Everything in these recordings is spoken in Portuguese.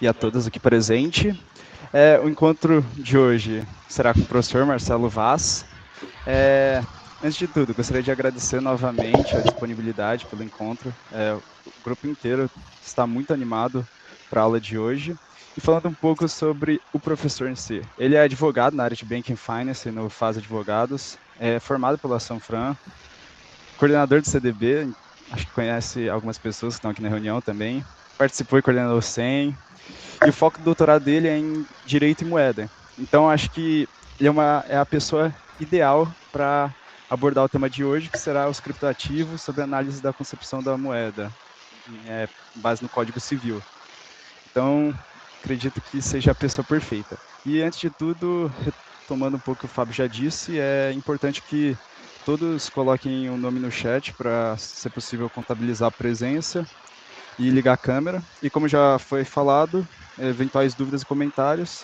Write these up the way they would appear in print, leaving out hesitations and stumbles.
e a todas aqui presentes. O encontro de hoje será com o professor Marcelo Vaz. Antes de tudo, gostaria de agradecer novamente a disponibilidade pelo encontro. O grupo inteiro está muito animado para a aula de hoje. E falando um pouco sobre o professor em si. Ele é advogado na área de Banking Finance no FAS Advogados, é formado pela Sanfran, coordenador do CDB, acho que conhece algumas pessoas que estão aqui na reunião também, participou e coordenou o SEM, e o foco do doutorado dele é em Direito e Moeda. Então, acho que ele é a pessoa ideal para abordar o tema de hoje, que será os criptoativos sobre a análise da concepção da moeda, com base no Código Civil. Então, acredito que seja a pessoa perfeita. E, antes de tudo, retomando um pouco o que o Fábio já disse, é importante que todos coloquem o nome no chat para, se possível, contabilizar a presença e ligar a câmera. E como já foi falado, eventuais dúvidas e comentários,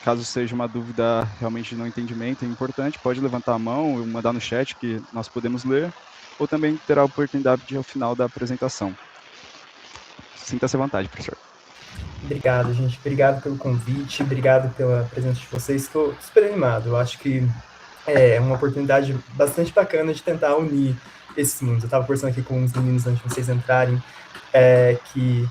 caso seja uma dúvida realmente de não entendimento, é importante, pode levantar a mão e mandar no chat que nós podemos ler, ou também terá a oportunidade ao final da apresentação. Sinta-se à vontade, professor. Obrigado, gente. Obrigado pelo convite, obrigado pela presença de vocês. Estou super animado. Eu acho que é uma oportunidade bastante bacana de tentar unir esses mundos. Eu estava conversando aqui com uns meninos antes de vocês entrarem, que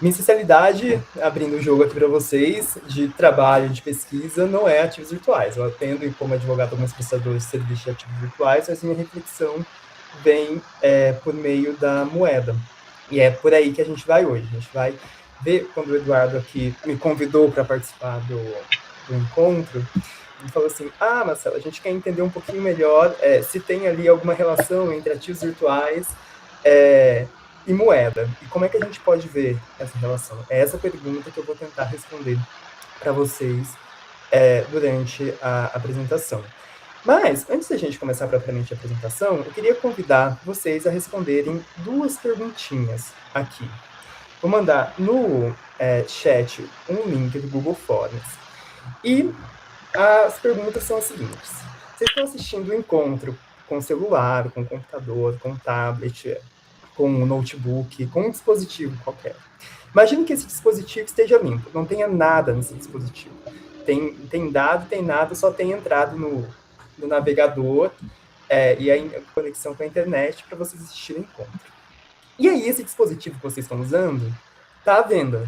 minha especialidade, abrindo o jogo aqui para vocês, de trabalho, de pesquisa, não é ativos virtuais. Eu atendo como advogado alguns prestadores de serviços de ativos virtuais, mas minha reflexão vem por meio da moeda. E é por aí que a gente vai hoje. A gente vai ver, quando o Eduardo aqui me convidou para participar do encontro, ele falou assim, Marcelo, a gente quer entender um pouquinho melhor se tem ali alguma relação entre ativos virtuais e moeda. E como é que a gente pode ver essa relação? É essa pergunta que eu vou tentar responder para vocês durante a apresentação. Mas, antes da gente começar propriamente a apresentação, eu queria convidar vocês a responderem duas perguntinhas aqui. Vou mandar no chat um link do Google Forms. E as perguntas são as seguintes. Vocês estão assistindo o encontro com celular, com computador, com tablet, com um notebook, com um dispositivo qualquer. Imagine que esse dispositivo esteja limpo, não tenha nada nesse dispositivo. Tem dado, tem nada, só tem entrado no navegador e a conexão com a internet para vocês assistirem o encontro. E aí, esse dispositivo que vocês estão usando está à venda.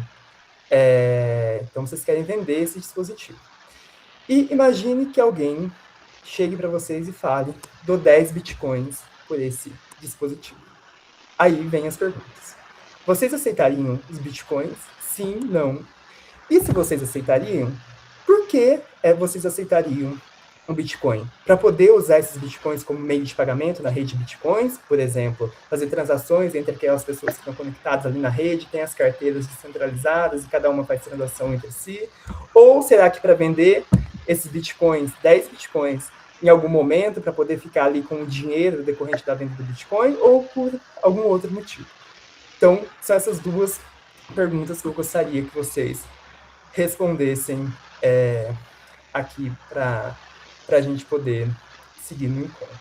Então, vocês querem vender esse dispositivo. E imagine que alguém chegue para vocês e fale, dou 10 bitcoins por esse dispositivo. Aí vem as perguntas. Vocês aceitariam os bitcoins? Sim, não. E se vocês aceitariam, por que vocês aceitariam um Bitcoin? Para poder usar esses Bitcoins como meio de pagamento na rede de Bitcoins, por exemplo, fazer transações entre aquelas pessoas que estão conectadas ali na rede, tem as carteiras descentralizadas e cada uma faz transação entre si? Ou será que para vender esses Bitcoins, 10 Bitcoins, em algum momento, para poder ficar ali com o dinheiro decorrente da venda do Bitcoin, ou por algum outro motivo? Então, são essas duas perguntas que eu gostaria que vocês respondessem aqui para a gente poder seguir no encontro.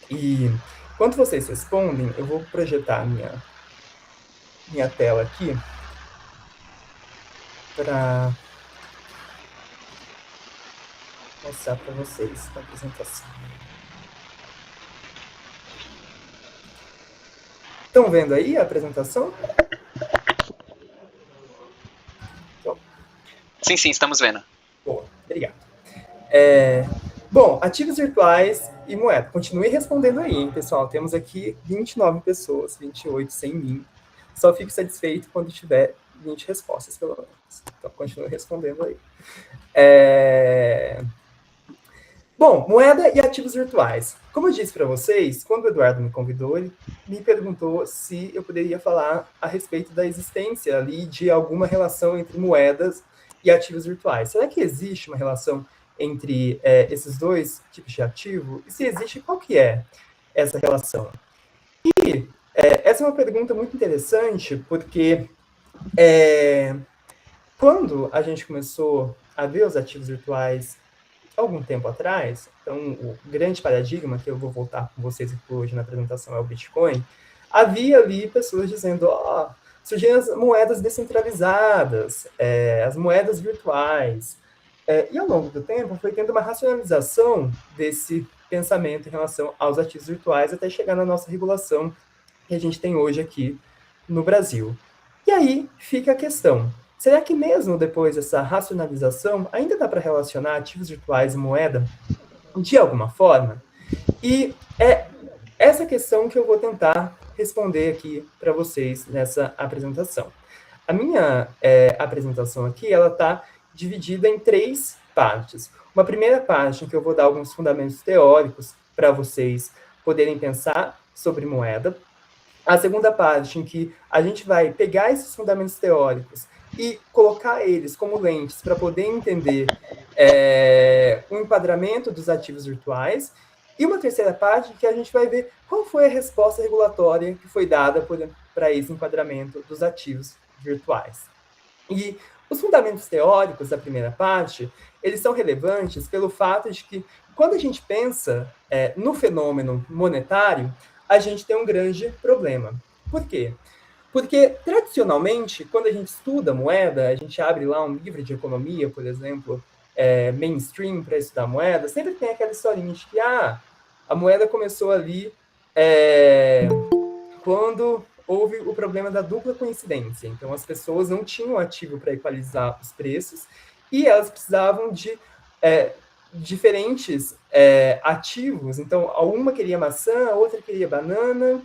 E enquanto vocês respondem, eu vou projetar minha tela aqui para mostrar para vocês a apresentação. Estão vendo aí a apresentação? Sim, estamos vendo. Boa, obrigado. Bom, ativos virtuais e moeda. Continue respondendo aí, hein, pessoal. Temos aqui 29 pessoas, 28 sem mim. Só fico satisfeito quando tiver 20 respostas, pelo menos. Então, continue respondendo aí. Bom, moeda e ativos virtuais. Como eu disse para vocês, quando o Eduardo me convidou, ele me perguntou se eu poderia falar a respeito da existência ali de alguma relação entre moedas e ativos virtuais. Será que existe uma relação entre esses dois tipos de ativo? E se existe, qual que é essa relação? E essa é uma pergunta muito interessante, porque quando a gente começou a ver os ativos virtuais algum tempo atrás, então o grande paradigma, que eu vou voltar com vocês aqui hoje na apresentação, é o Bitcoin, havia ali pessoas dizendo, surgiram as moedas descentralizadas, as moedas virtuais, e ao longo do tempo foi tendo uma racionalização desse pensamento em relação aos ativos virtuais até chegar na nossa regulação que a gente tem hoje aqui no Brasil. E aí fica a questão, será que mesmo depois dessa racionalização ainda dá para relacionar ativos virtuais e moeda de alguma forma? E é essa questão que eu vou tentar responder aqui para vocês nessa apresentação. A minha apresentação aqui, ela está dividida em 3 partes. Uma primeira parte em que eu vou dar alguns fundamentos teóricos para vocês poderem pensar sobre moeda. A segunda parte em que a gente vai pegar esses fundamentos teóricos e colocar eles como lentes para poder entender o enquadramento dos ativos virtuais. E uma terceira parte que a gente vai ver qual foi a resposta regulatória que foi dada para esse enquadramento dos ativos virtuais. E os fundamentos teóricos da primeira parte, eles são relevantes pelo fato de que, quando a gente pensa no fenômeno monetário, a gente tem um grande problema. Por quê? Porque, tradicionalmente, quando a gente estuda moeda, a gente abre lá um livro de economia, por exemplo, mainstream para estudar moeda, sempre tem aquela historinha de que a moeda começou ali quando houve o problema da dupla coincidência. Então, as pessoas não tinham ativo para equalizar os preços e elas precisavam de diferentes ativos. Então, uma queria maçã, a outra queria banana,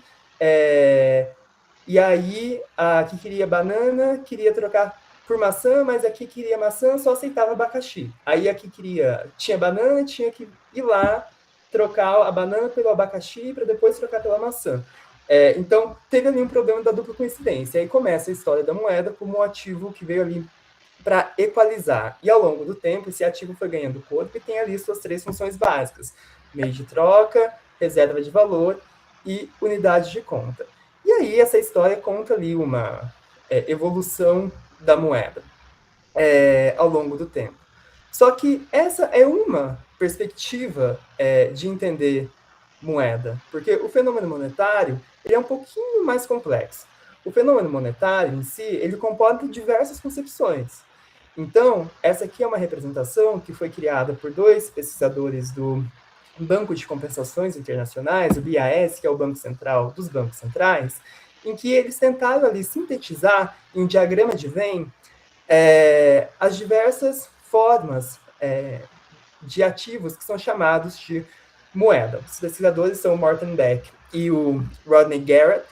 e aí a que queria banana queria trocar por maçã, mas a que queria maçã só aceitava abacaxi. Aí a que tinha banana, tinha que ir lá trocar a banana pelo abacaxi para depois trocar pela maçã. Então, teve ali um problema da dupla coincidência. Aí começa a história da moeda como um ativo que veio ali para equalizar. E ao longo do tempo, esse ativo foi ganhando corpo e tem ali suas 3 funções básicas: meio de troca, reserva de valor e unidade de conta. E aí essa história conta ali uma evolução da moeda ao longo do tempo. Só que essa é uma perspectiva de entender moeda, porque o fenômeno monetário ele é um pouquinho mais complexo. O fenômeno monetário em si, ele comporta diversas concepções. Então, essa aqui é uma representação que foi criada por 2 pesquisadores do Banco de Compensações Internacionais, o BAS, que é o Banco Central dos Bancos Centrais, em que eles tentaram ali sintetizar em um diagrama de Venn as diversas formas de ativos que são chamados de moeda. Os pesquisadores são o Morten Beck e o Rodney Garrett,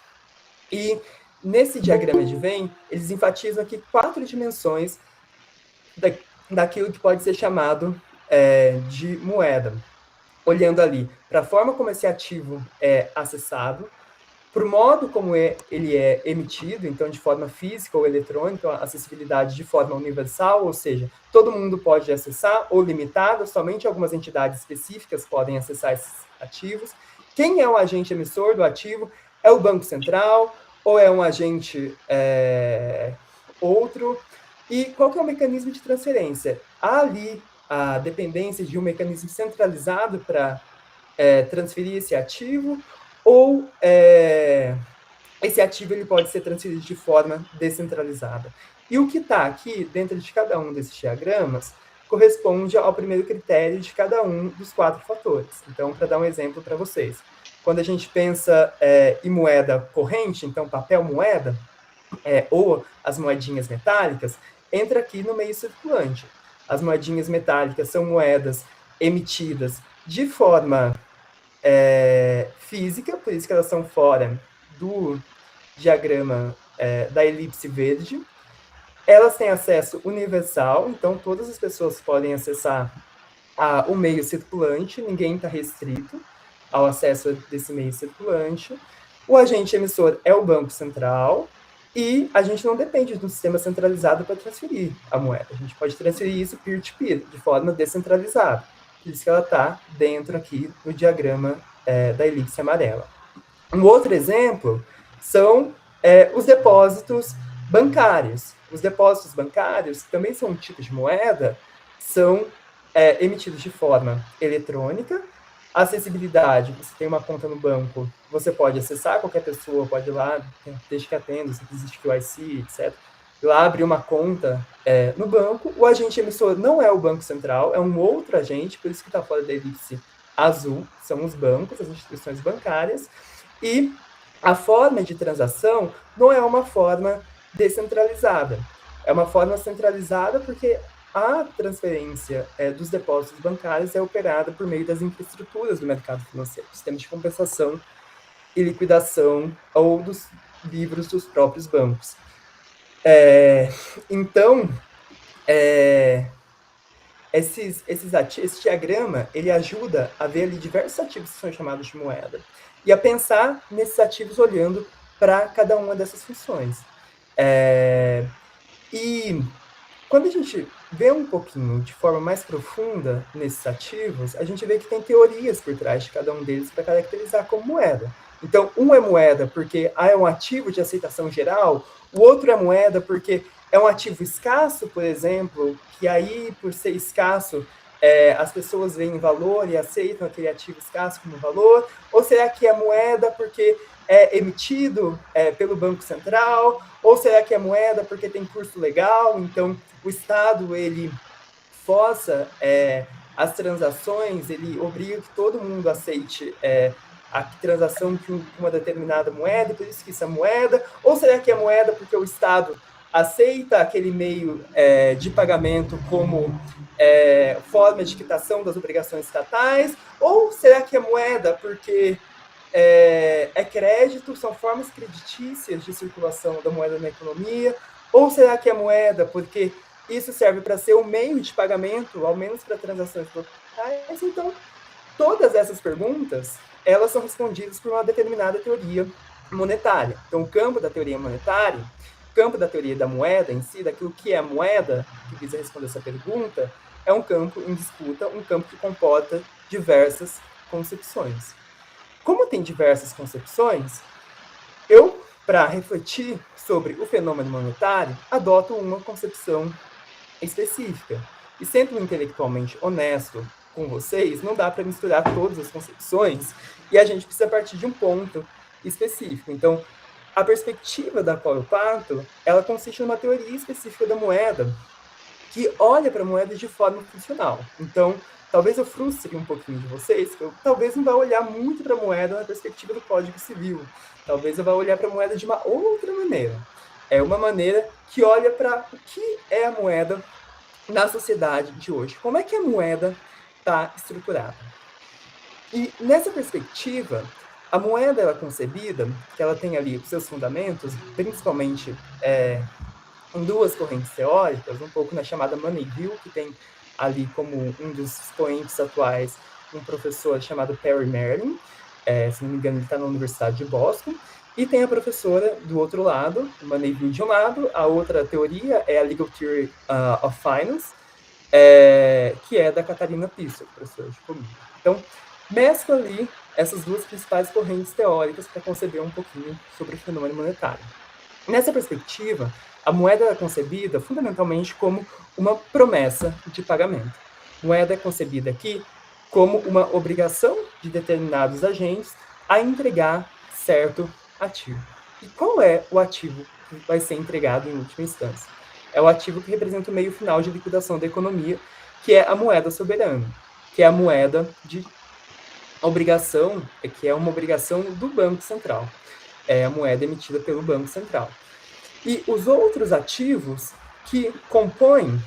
e nesse diagrama de Venn, eles enfatizam aqui 4 dimensões daquilo que pode ser chamado de moeda, olhando ali para a forma como esse ativo é acessado, para o modo como ele é emitido, então de forma física ou eletrônica, a acessibilidade de forma universal, ou seja, todo mundo pode acessar, ou limitado, somente algumas entidades específicas podem acessar esses ativos. Quem é o agente emissor do ativo? É o Banco Central, ou é um agente outro? E qual que é o mecanismo de transferência? Há ali a dependência de um mecanismo centralizado para transferir esse ativo, ou esse ativo ele pode ser transferido de forma descentralizada. E o que está aqui, dentro de cada um desses diagramas, corresponde ao primeiro critério de cada um dos 4 fatores. Então, para dar um exemplo para vocês, quando a gente pensa em moeda corrente, então papel moeda, ou as moedinhas metálicas, entra aqui no meio circulante. As moedinhas metálicas são moedas emitidas de forma física, por isso que elas são fora do diagrama da elipse verde. Elas têm acesso universal, então todas as pessoas podem acessar o meio circulante, ninguém está restrito ao acesso desse meio circulante. O agente emissor é o Banco Central, e a gente não depende de um sistema centralizado para transferir a moeda. A gente pode transferir isso peer-to-peer, de forma descentralizada. Por isso que ela está dentro aqui do diagrama da elipse amarela. Um outro exemplo são os depósitos bancários. Os depósitos bancários, que também são um tipo de moeda, são emitidos de forma eletrônica, Acessibilidade, você tem uma conta no banco, você pode acessar, qualquer pessoa pode ir lá, desde que atenda, se existe QIC, etc. Lá abrir uma conta no banco. O agente emissor não é o Banco Central, é um outro agente, por isso que está fora da elipse azul, são os bancos, as instituições bancárias, e a forma de transação não é uma forma descentralizada, é uma forma centralizada porque a transferência dos depósitos bancários é operada por meio das infraestruturas do mercado financeiro, sistemas de compensação e liquidação ou dos livros dos próprios bancos. Então, esse diagrama, ele ajuda a ver ali diversos ativos que são chamados de moeda e a pensar nesses ativos olhando para cada uma dessas funções. E quando a gente vê um pouquinho de forma mais profunda nesses ativos, a gente vê que tem teorias por trás de cada um deles para caracterizar como moeda. Então, um é moeda porque é um ativo de aceitação geral, o outro é moeda porque é um ativo escasso, por exemplo, que aí, por ser escasso, as pessoas veem valor e aceitam aquele ativo escasso como valor? Ou será que é moeda porque é emitido pelo Banco Central? Ou será que é moeda porque tem curso legal? Então, o Estado, ele força as transações, ele obriga que todo mundo aceite a transação de uma determinada moeda, por isso que isso é moeda? Ou será que é moeda porque o Estado aceita aquele meio de pagamento como forma de quitação das obrigações estatais? Ou será que é moeda porque crédito, são formas creditícias de circulação da moeda na economia? Ou será que é moeda porque isso serve para ser um meio de pagamento, ao menos para transações locais? Então, todas essas perguntas, elas são respondidas por uma determinada teoria monetária. Então, o campo da teoria monetária, o campo da teoria da moeda em si, daquilo que é moeda, que visa responder essa pergunta, é um campo em disputa, um campo que comporta diversas concepções. Como tem diversas concepções, eu, para refletir sobre o fenômeno monetário, adoto uma concepção específica. E sendo intelectualmente honesto com vocês, não dá para misturar todas as concepções e a gente precisa partir de um ponto específico. Então, a perspectiva da qual eu parto, ela consiste numa teoria específica da moeda, que olha para a moeda de forma funcional. Então, talvez eu frustre um pouquinho de vocês, que eu talvez não vá olhar muito para a moeda na perspectiva do Código Civil. Talvez eu vá olhar para a moeda de uma outra maneira. É uma maneira que olha para o que é a moeda na sociedade de hoje. Como é que a moeda está estruturada? E nessa perspectiva, a moeda ela é concebida, que ela tem ali os seus fundamentos, principalmente em duas correntes teóricas, um pouco na chamada Money View, que tem ali como um dos expoentes atuais um professor chamado Perry Merlin, se não me engano ele está na Universidade de Boston, e tem a professora do outro lado, Money View de um lado, a outra teoria é a Legal Theory of Finance, que é da Catarina Pisso, professora de economia. Então, mescla ali essas duas principais correntes teóricas para conceber um pouquinho sobre o fenômeno monetário. Nessa perspectiva, a moeda é concebida fundamentalmente como uma promessa de pagamento. Moeda é concebida aqui como uma obrigação de determinados agentes a entregar certo ativo. E qual é o ativo que vai ser entregado em última instância? É o ativo que representa o meio final de liquidação da economia, que é a moeda soberana, que é a moeda de obrigação, que é uma obrigação do Banco Central. É a moeda emitida pelo Banco Central. E os outros ativos que compõem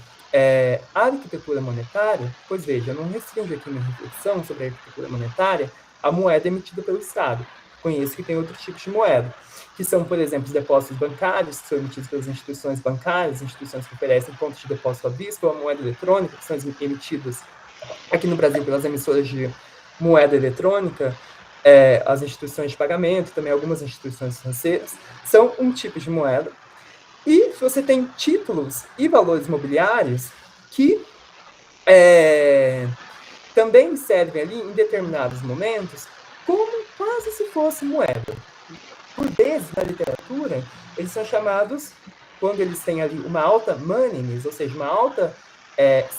a arquitetura monetária, pois veja, eu não restringo aqui minha reflexão sobre a arquitetura monetária, a moeda emitida pelo Estado. Conheço que tem outros tipos de moeda, que são, por exemplo, os depósitos bancários, que são emitidos pelas instituições bancárias, instituições que oferecem pontos de depósito à vista, ou a moeda eletrônica, que são emitidas aqui no Brasil pelas emissoras de moeda eletrônica, as instituições de pagamento, também algumas instituições financeiras, são um tipo de moeda. E você tem títulos e valores imobiliários que também servem ali em determinados momentos como quase se fosse moeda. Por vezes, na literatura, eles são chamados, quando eles têm ali uma alta moneyness, ou seja, uma alta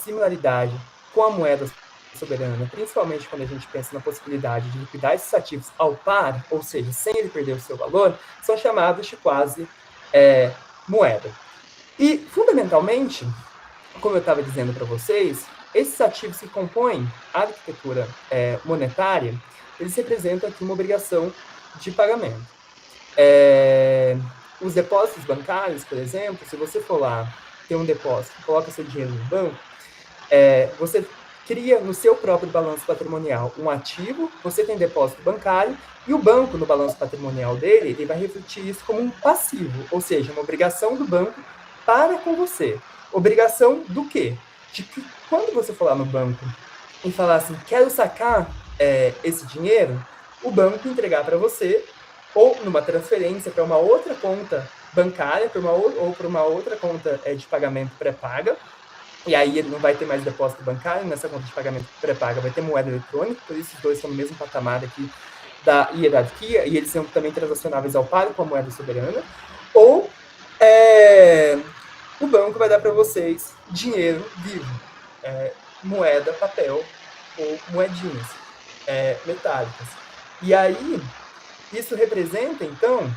similaridade com a moeda soberana, principalmente quando a gente pensa na possibilidade de liquidar esses ativos ao par, ou seja, sem ele perder o seu valor, são chamados de quase moeda. E, fundamentalmente, como eu estava dizendo para vocês, esses ativos que compõem a arquitetura monetária, eles representam aqui uma obrigação de pagamento. Os depósitos bancários, por exemplo, se você for lá ter um depósito, coloca seu dinheiro no banco, você cria no seu próprio balanço patrimonial um ativo, você tem depósito bancário, e o banco, no balanço patrimonial dele, ele vai refletir isso como um passivo, ou seja, uma obrigação do banco para com você. Obrigação do quê? De que quando você for lá no banco e falar assim, quero sacar esse dinheiro, o banco entregar para você, ou numa transferência para uma outra conta bancária, ou para uma outra conta de pagamento pré-paga, e aí ele não vai ter mais depósito bancário, nessa conta de pagamento pré-paga vai ter moeda eletrônica, por isso os dois estão no mesmo patamar aqui da hierarquia, e eles são também transacionáveis ao par com a moeda soberana, ou o banco vai dar para vocês dinheiro vivo, moeda, papel ou moedinhas metálicas. E aí, isso representa, então,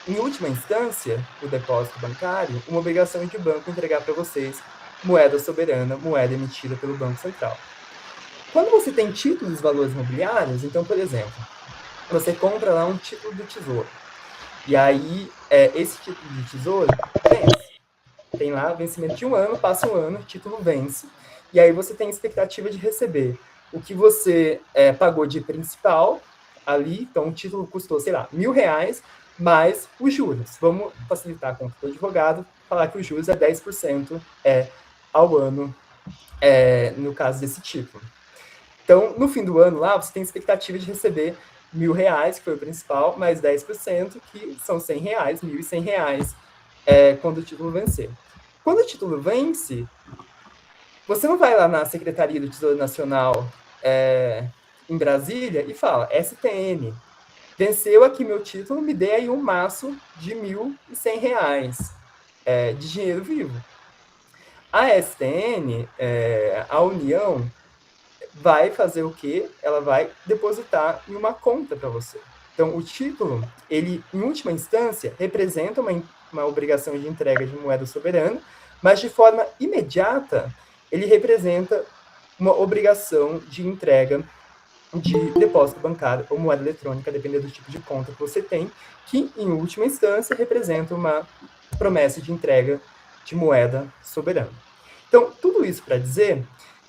em última instância, o depósito bancário, uma obrigação de banco entregar para vocês moeda soberana, moeda emitida pelo Banco Central. Quando você tem títulos de valores imobiliários, então, por exemplo, você compra lá um título do Tesouro. E aí, esse título de Tesouro vence. Tem lá vencimento de 1 ano, passa 1 ano, o título vence. E aí você tem expectativa de receber o que você pagou de principal ali. Então, o título custou, sei lá, R$1.000, mais os juros. Vamos facilitar a conta do advogado, falar que os juros é 10% ao ano, no caso desse título. Então, no fim do ano lá, você tem expectativa de receber R$1.000, que foi o principal, mais 10%, que são R$100, R$1.100, quando o título vencer. Quando o título vence, você não vai lá na Secretaria do Tesouro Nacional em Brasília e fala, STN, venceu aqui meu título, me dê aí um maço de R$1.100 de dinheiro vivo. A STN, a União, vai fazer o quê? Ela vai depositar em uma conta para você. Então, o título, ele, em última instância, representa uma obrigação de entrega de moeda soberana, mas de forma imediata, ele representa uma obrigação de entrega de depósito bancário ou moeda eletrônica, dependendo do tipo de conta que você tem, que, em última instância, representa uma promessa de entrega de moeda soberana. Então, tudo isso para dizer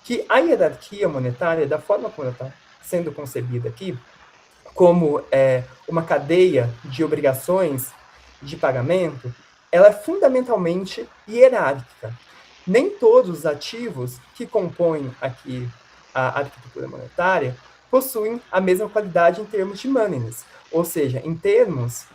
que a hierarquia monetária, da forma como ela está sendo concebida aqui, como uma cadeia de obrigações de pagamento, ela é fundamentalmente hierárquica. Nem todos os ativos que compõem aqui a arquitetura monetária possuem a mesma qualidade em termos de moneyness, ou seja, em termos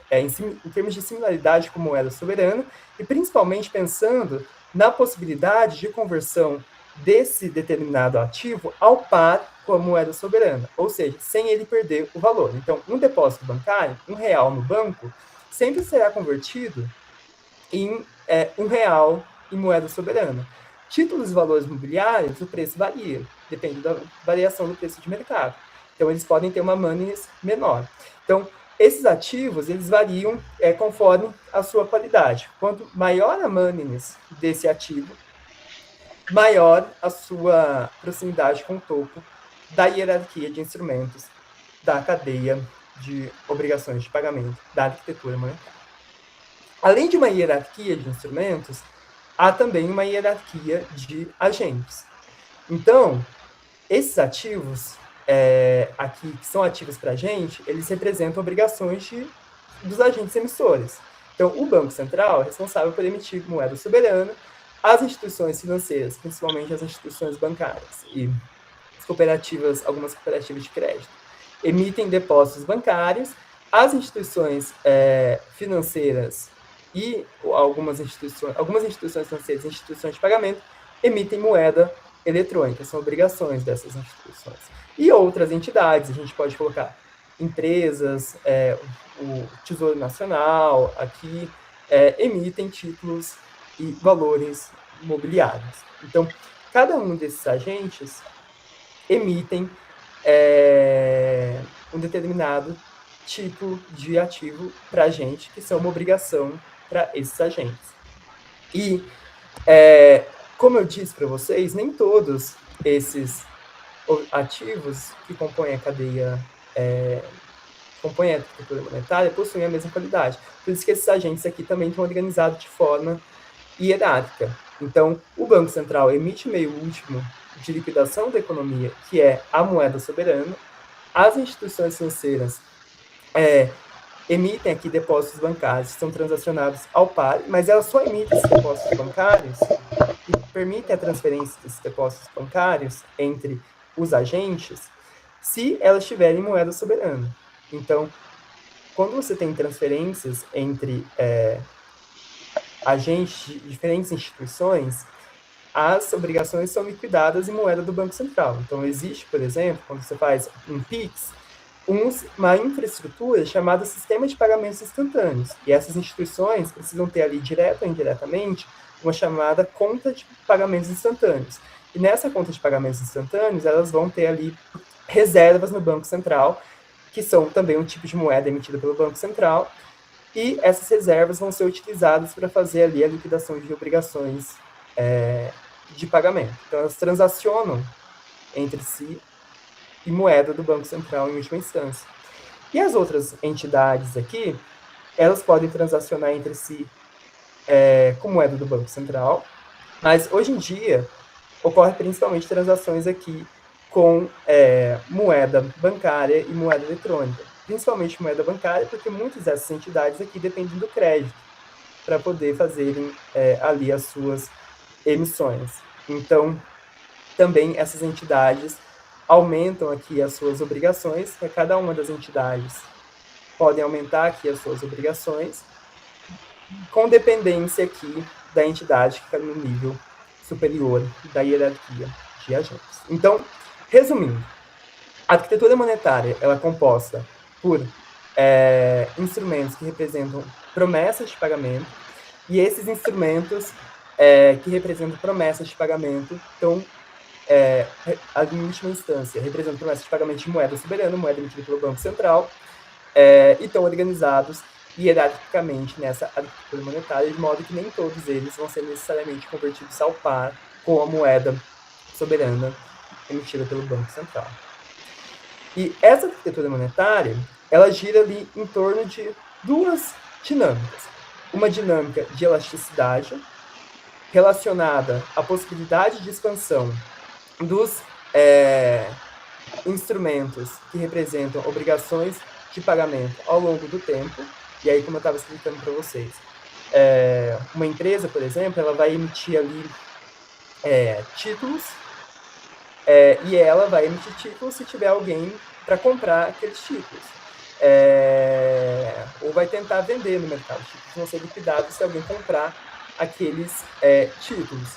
de similaridade com moeda soberana, e principalmente pensando na possibilidade de conversão desse determinado ativo ao par com a moeda soberana, ou seja, sem ele perder o valor. Então, um depósito bancário, R$1 no banco, sempre será convertido em R$1 em moeda soberana. Títulos e valores imobiliários, o preço varia, depende da variação do preço de mercado. Então, eles podem ter uma moneyness menor. Então, esses ativos, eles variam conforme a sua qualidade. Quanto maior a moneyness desse ativo, maior a sua proximidade com o topo da hierarquia de instrumentos da cadeia de obrigações de pagamento da arquitetura monetária. Além de uma hierarquia de instrumentos, há também uma hierarquia de agentes. Então, esses ativos aqui, que são ativos para a gente, eles representam obrigações dos agentes emissores. Então, o Banco Central é responsável por emitir moeda soberana, as instituições financeiras, principalmente as instituições bancárias e algumas cooperativas de crédito, emitem depósitos bancários, as instituições financeiras e algumas instituições financeiras e instituições de pagamento emitem moeda eletrônica, são obrigações dessas instituições. E outras entidades, a gente pode colocar empresas, o Tesouro Nacional, aqui, emitem títulos e valores imobiliários. Então, cada um desses agentes, emitem um determinado tipo de ativo para a gente, que são uma obrigação para esses agentes. E, como eu disse para vocês, nem todos esses ativos que compõem a cadeia, compõem a arquitetura monetária, possuem a mesma qualidade. Por isso que esses agentes aqui também estão organizados de forma hierárquica. Então, o Banco Central emite o meio último de liquidação da economia, que é a moeda soberana. As instituições financeiras emitem aqui depósitos bancários que são transacionados ao par, mas elas só emitem esses depósitos bancários e permitem a transferência desses depósitos bancários entre os agentes se elas tiverem moeda soberana. Então, quando você tem transferências entre agentes de diferentes instituições, as obrigações são liquidadas em moeda do Banco Central. Então, existe, por exemplo, quando você faz um PIX, uma infraestrutura chamada Sistema de Pagamentos Instantâneos. E essas instituições precisam ter ali, direto ou indiretamente, uma chamada Conta de Pagamentos Instantâneos. E nessa conta de pagamentos instantâneos, elas vão ter ali reservas no Banco Central, que são também um tipo de moeda emitida pelo Banco Central, e essas reservas vão ser utilizadas para fazer ali a liquidação de obrigações de pagamento. Então, elas transacionam entre si e moeda do Banco Central em última instância. E as outras entidades aqui, elas podem transacionar entre si com moeda do Banco Central, mas hoje em dia ocorre principalmente transações aqui com moeda bancária e moeda eletrônica, principalmente moeda bancária, porque muitas dessas entidades aqui dependem do crédito para poder fazerem ali as suas emissões. Então, também essas entidades aumentam aqui as suas obrigações, cada uma das entidades podem aumentar aqui as suas obrigações, com dependência aqui da entidade que está no nível superior da hierarquia de agentes. Então, resumindo, a arquitetura monetária ela é composta por instrumentos que representam promessas de pagamento, e esses instrumentos que representam promessas de pagamento estão, em última instância, representam promessas de pagamento de moeda soberana, moeda emitida pelo Banco Central, e estão organizados hierarquicamente nessa arquitetura monetária, de modo que nem todos eles vão ser necessariamente convertidos ao par com a moeda soberana emitida pelo Banco Central. E essa arquitetura monetária, ela gira ali em torno de duas dinâmicas. Uma dinâmica de elasticidade, relacionada à possibilidade de expansão dos instrumentos que representam obrigações de pagamento ao longo do tempo. E aí, como eu estava explicando para vocês, uma empresa, por exemplo, ela vai emitir ali títulos, e ela vai emitir títulos se tiver alguém para comprar aqueles títulos. Ou vai tentar vender no mercado. Os títulos vão ser liquidados se alguém comprar aqueles títulos.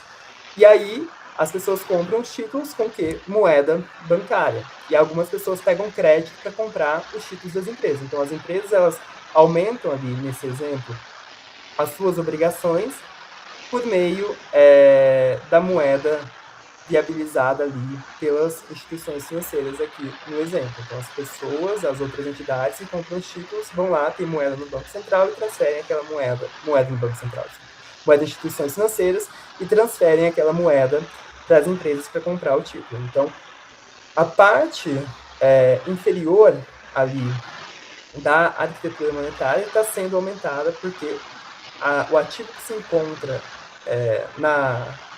E aí, as pessoas compram os títulos com que? Moeda bancária. E algumas pessoas pegam crédito para comprar os títulos das empresas. Então, as empresas, elas aumentam ali, nesse exemplo, as suas obrigações por meio da moeda viabilizada ali pelas instituições financeiras aqui no exemplo. Então, as pessoas, as outras entidades que compram os títulos vão lá, tem moeda no Banco Central e transferem aquela moeda no Banco Central, moeda de instituições financeiras, e transferem aquela moeda para as empresas para comprar o título. Então, a parte inferior ali da arquitetura monetária está sendo aumentada porque o ativo que se encontra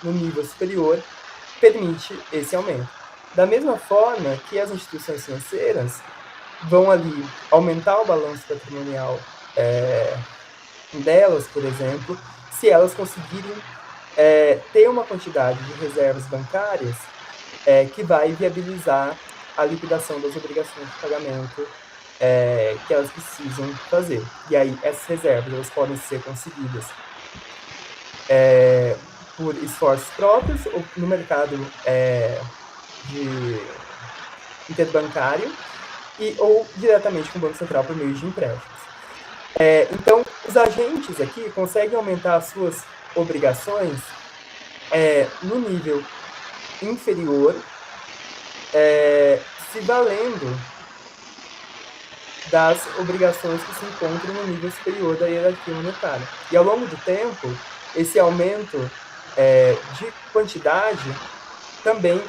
no nível superior permite esse aumento. Da mesma forma que as instituições financeiras vão ali aumentar o balanço patrimonial delas, por exemplo, se elas conseguirem ter uma quantidade de reservas bancárias que vai viabilizar a liquidação das obrigações de pagamento que elas precisam fazer. E aí, essas reservas elas podem ser conseguidas por esforços próprios ou no mercado interbancário ou diretamente com o Banco Central por meio de empréstimos. Então, os agentes aqui conseguem aumentar as suas obrigações no nível inferior se valendo das obrigações que se encontram no nível superior da hierarquia monetária. E ao longo do tempo, esse aumento de quantidade também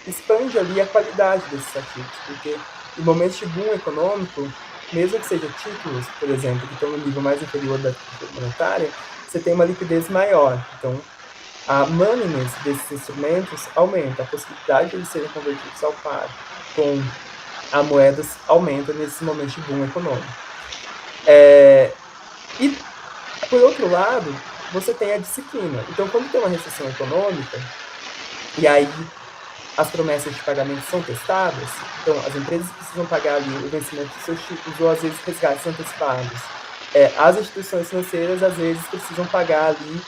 expande ali a qualidade desses ativos, porque em momentos de boom econômico, mesmo que sejam títulos, por exemplo, que estão no nível mais inferior da monetária, você tem uma liquidez maior. Então, a moneyness desses instrumentos aumenta, a possibilidade de eles serem convertidos ao par com a moedas aumenta nesses momentos de boom econômico. E, por outro lado, você tem a disciplina. Então, quando tem uma recessão econômica, e aí as promessas de pagamento são testadas, então as empresas precisam pagar ali o vencimento dos seus títulos ou, às vezes, resgates antecipados. As instituições financeiras, às vezes, precisam pagar ali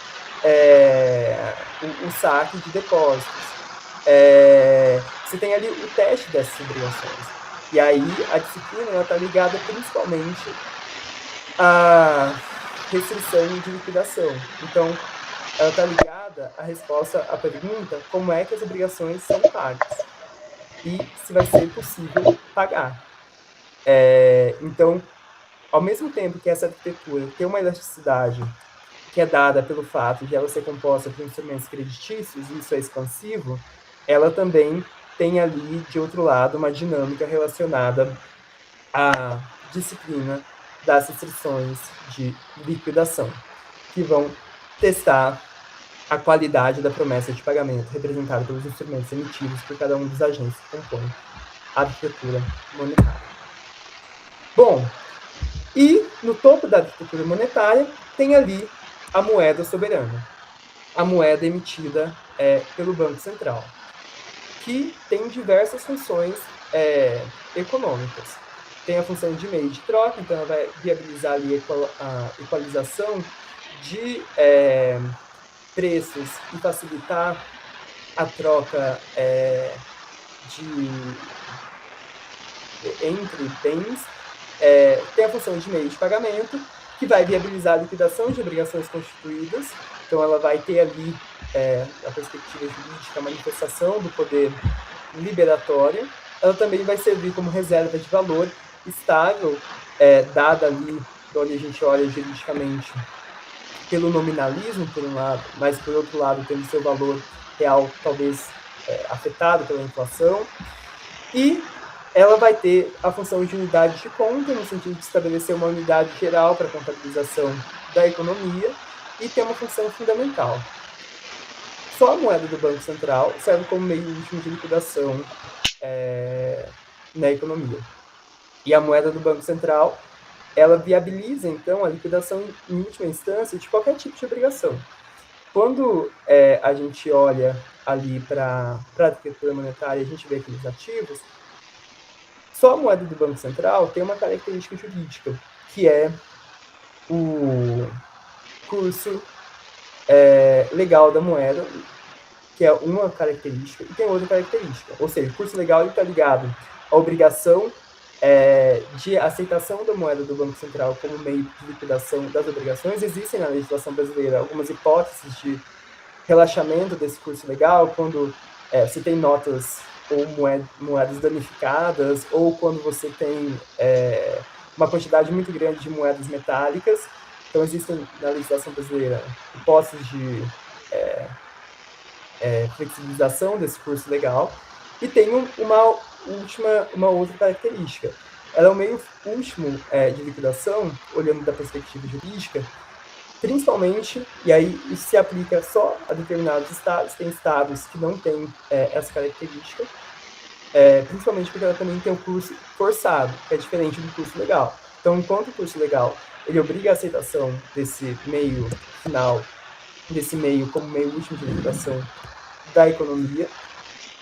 o saque de depósitos. Você tem ali o teste dessas obrigações. E aí a disciplina está ligada principalmente à restrição de liquidação. Então, ela está ligada à resposta à pergunta como é que as obrigações são pagas e se vai ser possível pagar. Então, ao mesmo tempo que essa arquitetura tem uma elasticidade que é dada pelo fato de ela ser composta por instrumentos creditícios, e isso é expansivo, ela também tem ali, de outro lado, uma dinâmica relacionada à disciplina das restrições de liquidação, que vão testar a qualidade da promessa de pagamento representada pelos instrumentos emitidos por cada um dos agentes que compõem a arquitetura monetária. Bom, e no topo da arquitetura monetária tem ali a moeda soberana, a moeda emitida pelo Banco Central, que tem diversas funções econômicas. Tem a função de meio de troca, então ela vai viabilizar ali a equalização de preços e facilitar a troca entre bens. Tem a função de meio de pagamento, que vai viabilizar a liquidação de obrigações constituídas. Então, ela vai ter ali, na perspectiva jurídica, a manifestação do poder liberatório. Ela também vai servir como reserva de valor estável, dada ali, de onde a gente olha juridicamente, pelo nominalismo, por um lado, mas, por outro lado, tendo seu valor real, talvez, afetado pela inflação. E ela vai ter a função de unidade de conta, no sentido de estabelecer uma unidade geral para a contabilização da economia, e tem uma função fundamental. Só a moeda do Banco Central serve como meio último de liquidação na economia. E a moeda do Banco Central, ela viabiliza, então, a liquidação em última instância de qualquer tipo de obrigação. Quando a gente olha ali para a arquitetura monetária e a gente vê aqueles ativos, só a moeda do Banco Central tem uma característica jurídica, que é o curso legal da moeda, que é uma característica, e tem outra característica. Ou seja, o curso legal está ligado à obrigação de aceitação da moeda do Banco Central como meio de liquidação das obrigações. Existem na legislação brasileira algumas hipóteses de relaxamento desse curso legal, quando você tem notas ou moedas danificadas, ou quando você tem uma quantidade muito grande de moedas metálicas. Então, existem na legislação brasileira hipóteses de flexibilização desse curso legal. E tem uma outra característica. Ela é o meio último de liquidação, olhando da perspectiva jurídica, principalmente, e aí isso se aplica só a determinados estados, tem estados que não têm essa característica, principalmente porque ela também tem o curso forçado, que é diferente do curso legal. Então, enquanto o curso legal ele obriga a aceitação desse meio final, desse meio como meio último de liquidação da economia,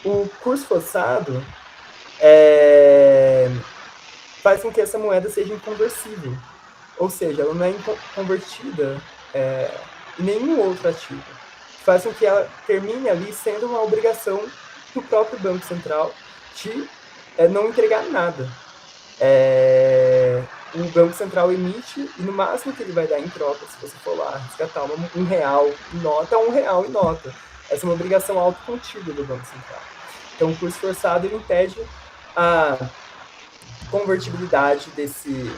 o curso forçado faz com que essa moeda seja inconversível, ou seja, ela não é convertida em nenhum outro ativo. Faz com que ela termine ali sendo uma obrigação do próprio Banco Central de não entregar nada. O Banco Central emite, e no máximo que ele vai dar em troca, se você for lá resgatar R$1 em nota, R$1 em nota. Essa é uma obrigação autocontida do Banco Central. Então, o curso forçado ele impede a convertibilidade desse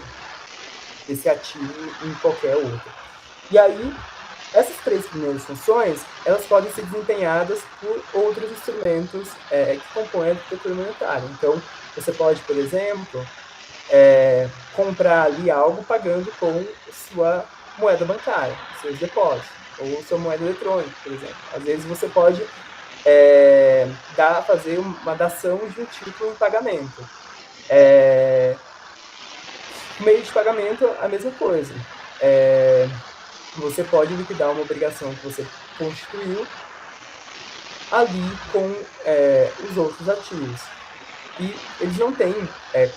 ativo em qualquer outro. E aí, essas 3 primeiras funções, elas podem ser desempenhadas por outros instrumentos que compõem a arquitetura monetária. Então, você pode, por exemplo, comprar ali algo pagando com sua moeda bancária, seus depósitos, ou sua moeda eletrônica, por exemplo. Às vezes você pode fazer uma dação de um título em pagamento. Meio de pagamento, a mesma coisa. Você pode liquidar uma obrigação que você constituiu ali com os outros ativos. E eles não têm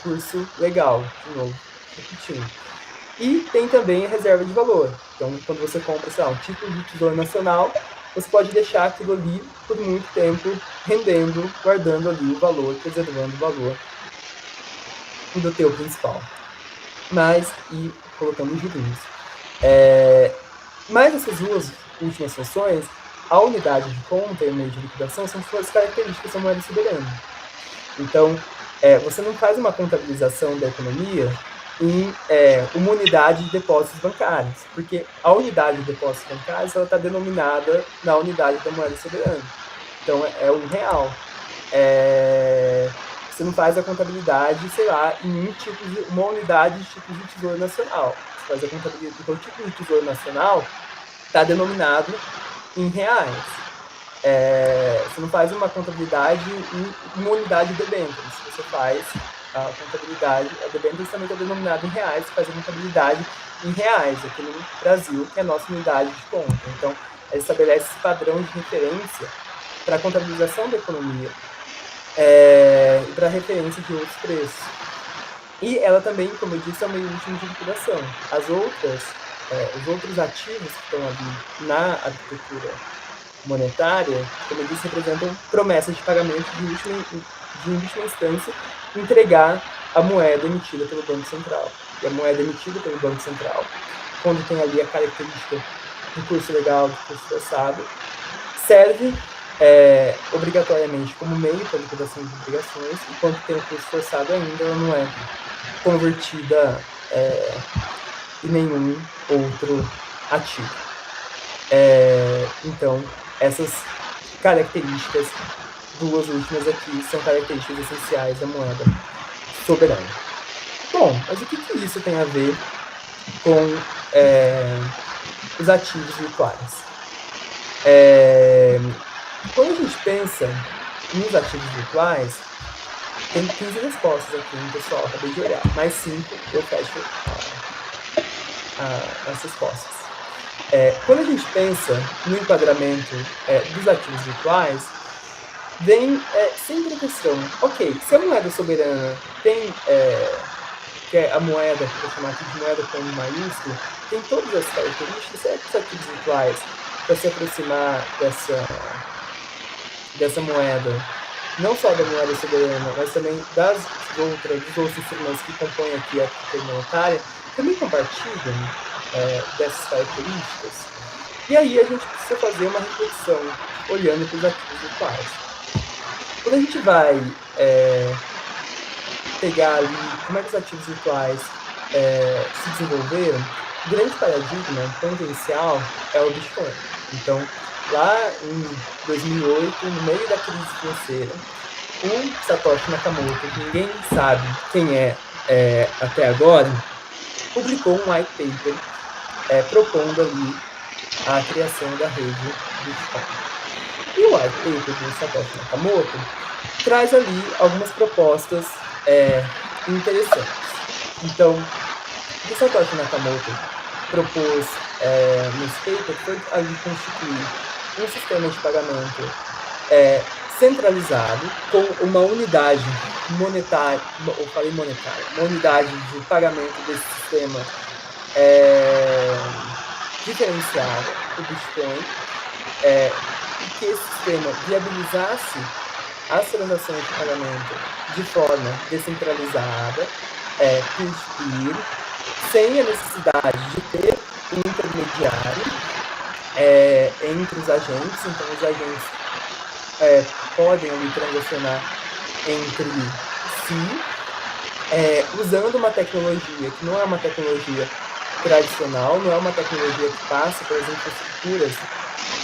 curso legal, de novo, repetindo. E tem também a reserva de valor. Então, quando você compra, sei lá, um título de Tesouro Nacional, você pode deixar aquilo ali por muito tempo, rendendo, guardando ali o valor, preservando o valor do teu principal. E colocando juros. Mas essas 2 últimas funções, a unidade de conta e o meio de liquidação são suas características da moeda soberana. Então, você não faz uma contabilização da economia em uma unidade de depósitos bancários, porque a unidade de depósitos bancários está denominada na unidade da moeda soberana. Então, é um real. Você não faz a contabilidade, sei lá, em uma unidade de título de Tesouro Nacional. Você faz a contabilidade, porque o título de Tesouro Nacional está denominado em reais. Você não faz uma contabilidade em uma unidade de debêntures. Você faz a contabilidade, a debêntures também está denominada em reais, você faz a contabilidade em reais, aqui no Brasil, que é a nossa unidade de conta. Então, ela estabelece esse padrão de referência para a contabilização da economia e para a referência de outros preços. E ela também, como eu disse, é o meio último de liquidação. Os outros ativos que estão ali na arquitetura monetária, como eu disse, representam promessas de pagamento de última instância, entregar a moeda emitida pelo Banco Central. E a moeda emitida pelo Banco Central, quando tem ali a característica do curso legal, do curso forçado, serve obrigatoriamente como meio para a liquidação de obrigações, e quando tem o curso forçado ainda, ela não é convertida em nenhum outro ativo. Então, essas características, 2 últimas aqui, são características essenciais da moeda soberana. Bom, mas o que isso tem a ver com os ativos virtuais? Quando a gente pensa nos ativos virtuais, tem 15 respostas aqui, pessoal, acabei de olhar. Mais 5, eu fecho as respostas. Quando a gente pensa no enquadramento dos ativos virtuais, vem sempre a questão, ok, se a moeda soberana tem, que é a moeda, que eu vou chamar aqui de moeda com M maiúsculo, tem todas as características, será que os ativos virtuais, para se aproximar dessa moeda, não só da moeda soberana, mas também dos outros instrumentos que compõem aqui a arquitetura monetária, também compartilham dessas características? E aí a gente precisa fazer uma reflexão olhando para os ativos virtuais. Quando a gente vai pegar ali como é que os ativos virtuais se desenvolveram, o grande paradigma, o ponto inicial, é o Bitcoin. Então, lá em 2008, no meio da crise financeira, o Satoshi Nakamoto, que ninguém sabe quem é até agora, publicou um white paper propondo ali a criação da rede Bitcoin. E o white paper do Satoshi Nakamoto traz ali algumas propostas interessantes. Então, o que Satoshi Nakamoto propôs nesse paper foi ali constituir um sistema de pagamento centralizado com uma unidade monetária, uma unidade de pagamento desse sistema diferenciada, o Bitcoin, e que esse sistema viabilizasse as transações de pagamento de forma descentralizada, peer-to-peer, sem a necessidade de ter um intermediário entre os agentes. Então, os agentes podem ali transacionar entre si, usando uma tecnologia que não é uma tecnologia tradicional, não é uma tecnologia que passa pelas infraestruturas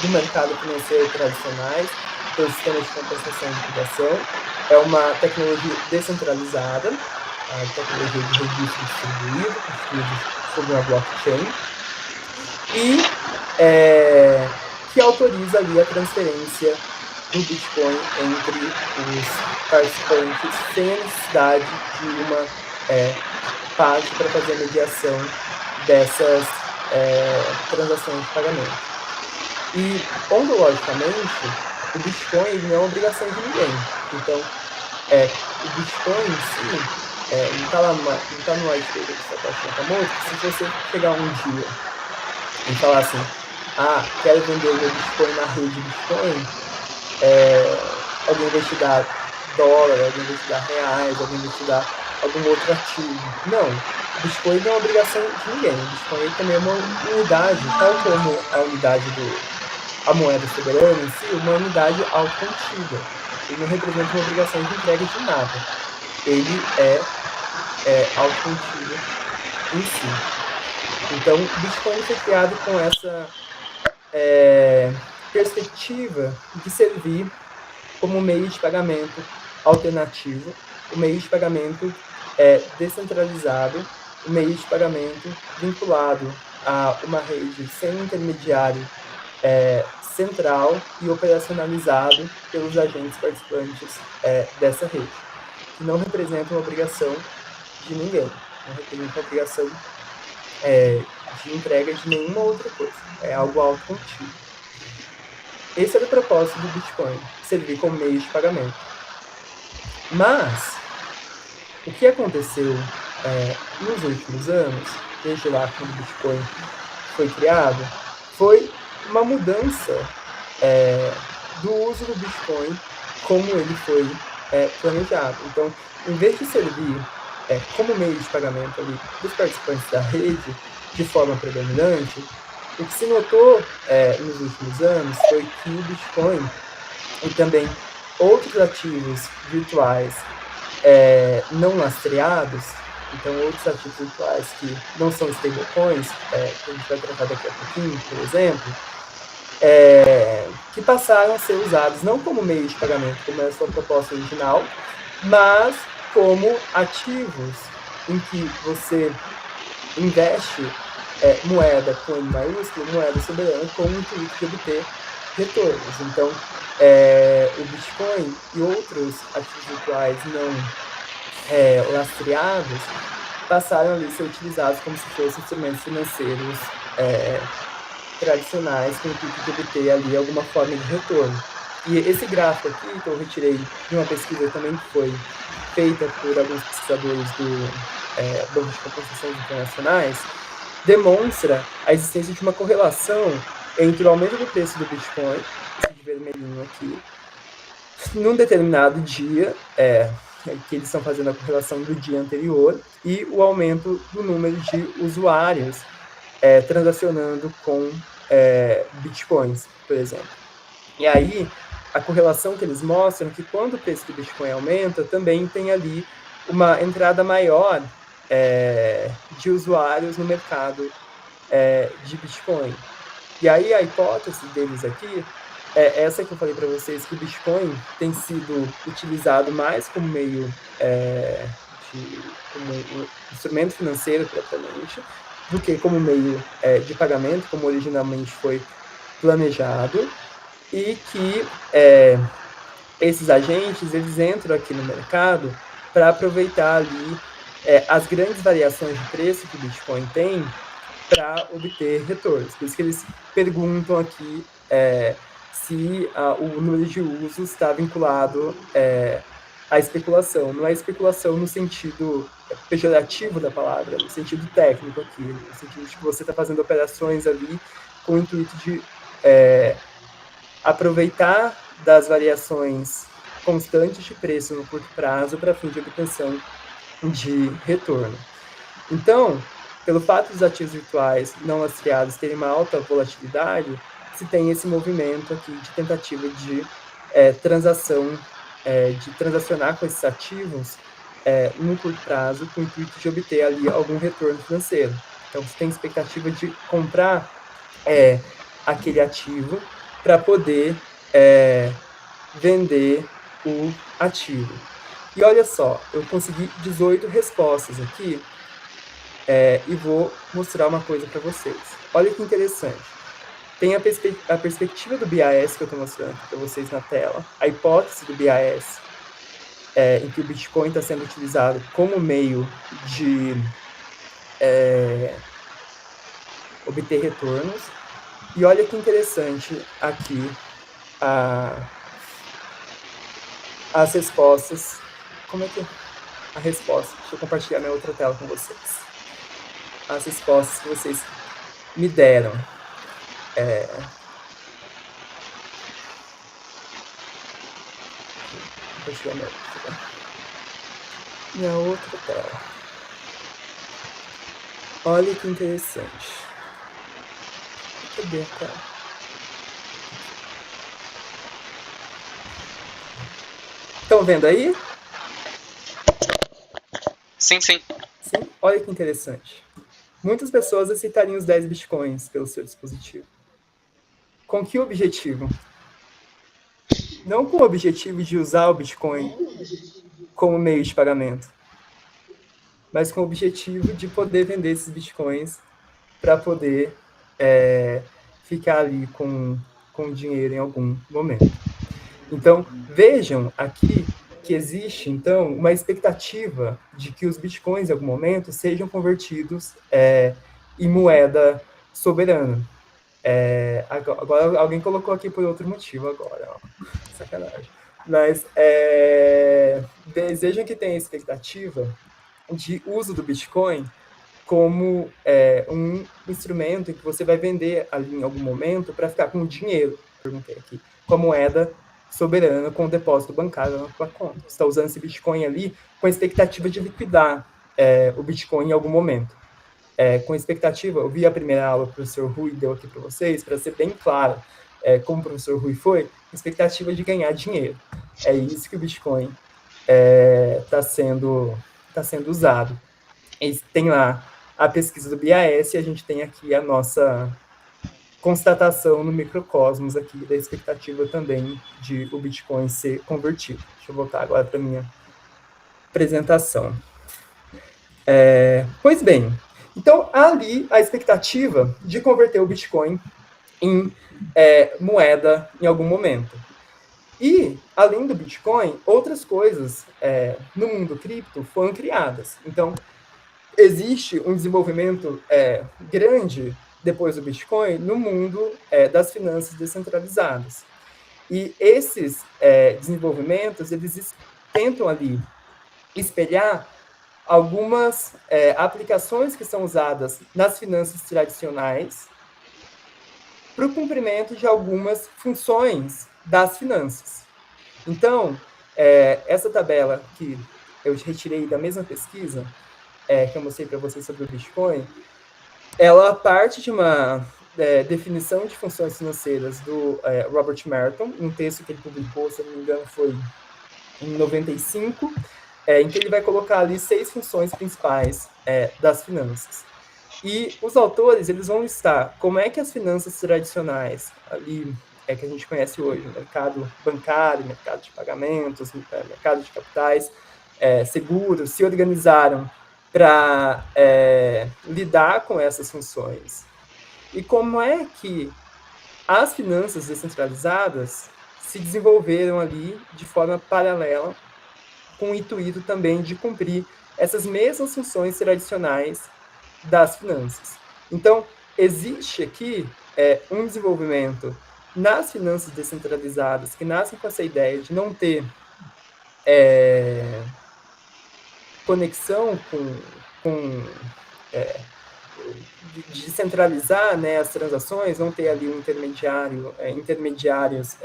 do mercado financeiro tradicionais, pelos sistemas de compensação e liquidação. É uma tecnologia descentralizada, a tecnologia de registro distribuído, construído sobre uma blockchain, e que autoriza ali a transferência do Bitcoin entre os participantes sem a necessidade de uma parte para fazer a mediação dessas transações de pagamento. E, ontologicamente, o Bitcoin ele não é uma obrigação de ninguém. Então, o Bitcoin em si, não está no white paper do Satoshi Nakamoto, que se você chegar um dia e falar assim, quero vender o meu Bitcoin na rede Bitcoin, alguém vai te dar dólar, alguém vai te dar reais, alguém vai te dar algum outro ativo. Não, o Bitcoin não é uma obrigação de ninguém. O Bitcoin também é uma unidade, tal como a unidade a moeda soberana em si, uma unidade autocontida. Ele não representa uma obrigação de entrega de nada. Ele é autocontido em si. Então, o Bitcoin foi criado com essa perspectiva de servir como meio de pagamento alternativo, o meio de pagamento descentralizado, o meio de pagamento vinculado a uma rede sem intermediário central e operacionalizado pelos agentes participantes dessa rede, que não representa uma obrigação de ninguém, não representa uma obrigação de entrega de nenhuma outra coisa, é algo autocontido. Esse era o propósito do Bitcoin, servir como meio de pagamento. Mas, o que aconteceu nos últimos anos, desde lá quando o Bitcoin foi criado, foi uma mudança do uso do Bitcoin como ele foi planejado. Então, em vez de servir como meio de pagamento ali dos participantes da rede de forma predominante, o que se notou nos últimos anos foi que o Bitcoin e também outros ativos virtuais não lastreados, então outros ativos virtuais que não são stablecoins, que a gente vai tratar daqui a pouquinho, por exemplo, que passaram a ser usados não como meio de pagamento, como é a sua proposta original, mas como ativos em que você investe moeda com M maiúsculo, moeda soberana, com o intuito de obter retornos. Então, o Bitcoin e outros ativos virtuais não lastreados passaram ali a ser utilizados como se fossem instrumentos financeiros tradicionais com o intuito de obter ali alguma forma de retorno. E esse gráfico aqui, que eu retirei de uma pesquisa também que foi feita por alguns pesquisadores do Banco de Compensações Internacionais, demonstra a existência de uma correlação entre o aumento do preço do Bitcoin, esse de vermelhinho aqui, num determinado dia, que eles estão fazendo a correlação do dia anterior, e o aumento do número de usuários transacionando com Bitcoins, por exemplo. E aí, a correlação que eles mostram é que quando o preço do Bitcoin aumenta, também tem ali uma entrada maior de usuários no mercado de Bitcoin. E aí a hipótese deles aqui é essa que eu falei para vocês, que o Bitcoin tem sido utilizado mais como meio como um instrumento financeiro propriamente, do que como meio de pagamento, como originalmente foi planejado, e que esses agentes eles entram aqui no mercado para aproveitar ali as grandes variações de preço que o Bitcoin tem para obter retornos. Por isso que eles perguntam aqui se o número de usos está vinculado à especulação. Não é especulação no sentido pejorativo da palavra, no sentido técnico aqui, no sentido de que você está fazendo operações ali com o intuito de aproveitar das variações constantes de preço no curto prazo para fim de obtenção de retorno. Então, pelo fato dos ativos virtuais não lastreados terem uma alta volatilidade, se tem esse movimento aqui de tentativa de de transacionar com esses ativos no curto prazo, com o intuito de obter ali algum retorno financeiro. Então, você tem expectativa de comprar aquele ativo para poder vender o ativo. E olha só, eu consegui 18 respostas aqui e vou mostrar uma coisa para vocês. Olha que interessante. Tem a perspectiva do BIS que eu estou mostrando para vocês na tela, a hipótese do BIS, em que o Bitcoin está sendo utilizado como meio de obter retornos. E olha que interessante aqui as respostas. Como é que a resposta? Deixa eu compartilhar minha outra tela com vocês. As respostas que vocês me deram. Compartilhar minha outra tela. Olha que interessante. Cadê a tela? Estão vendo aí? Sim, sim. Sim? Olha que interessante. Muitas pessoas aceitariam os 10 bitcoins pelo seu dispositivo. Com que objetivo? Não com o objetivo de usar o Bitcoin como meio de pagamento, mas com o objetivo de poder vender esses bitcoins para poder ficar ali com dinheiro em algum momento. Então, vejam aqui que existe, então, uma expectativa de que os bitcoins, em algum momento, sejam convertidos em moeda soberana. Agora, alguém colocou aqui por outro motivo agora, ó. Sacanagem. Mas desejam que tenha expectativa de uso do Bitcoin como um instrumento em que você vai vender ali em algum momento para ficar com dinheiro, perguntei aqui, com a moeda soberana, com o depósito bancário na sua conta. Você está usando esse Bitcoin ali com a expectativa de liquidar o Bitcoin em algum momento. Com expectativa, eu vi a primeira aula que o professor Rui deu aqui para vocês, para ser bem claro como o professor Rui foi, expectativa de ganhar dinheiro. É isso que o Bitcoin está sendo usado. E tem lá a pesquisa do BIS e a gente tem aqui a nossa constatação no microcosmos aqui da expectativa também de o Bitcoin ser convertido. Deixa eu voltar agora para a minha apresentação. Pois bem, então há ali a expectativa de converter o Bitcoin em moeda em algum momento. E, além do Bitcoin, outras coisas no mundo cripto foram criadas. Então, existe um desenvolvimento grande depois do Bitcoin no mundo das finanças descentralizadas. E esses desenvolvimentos, eles tentam ali espelhar algumas aplicações que são usadas nas finanças tradicionais para o cumprimento de algumas funções das finanças. Então, essa tabela que eu retirei da mesma pesquisa, que eu mostrei para vocês sobre o Bitcoin, ela parte de uma definição de funções financeiras do Robert Merton, um texto que ele publicou, se eu não me engano, foi em 95, em que ele vai colocar ali 6 funções principais das finanças. E os autores, eles vão listar como é que as finanças tradicionais, ali que a gente conhece hoje, mercado bancário, mercado de pagamentos, mercado de capitais, seguros, se organizaram para lidar com essas funções. E como é que as finanças descentralizadas se desenvolveram ali de forma paralela, com o intuito também de cumprir essas mesmas funções tradicionais das finanças. Então, existe aqui um desenvolvimento nas finanças descentralizadas que nascem com essa ideia de não ter conexão de descentralizar, né, as transações, não ter ali um intermediários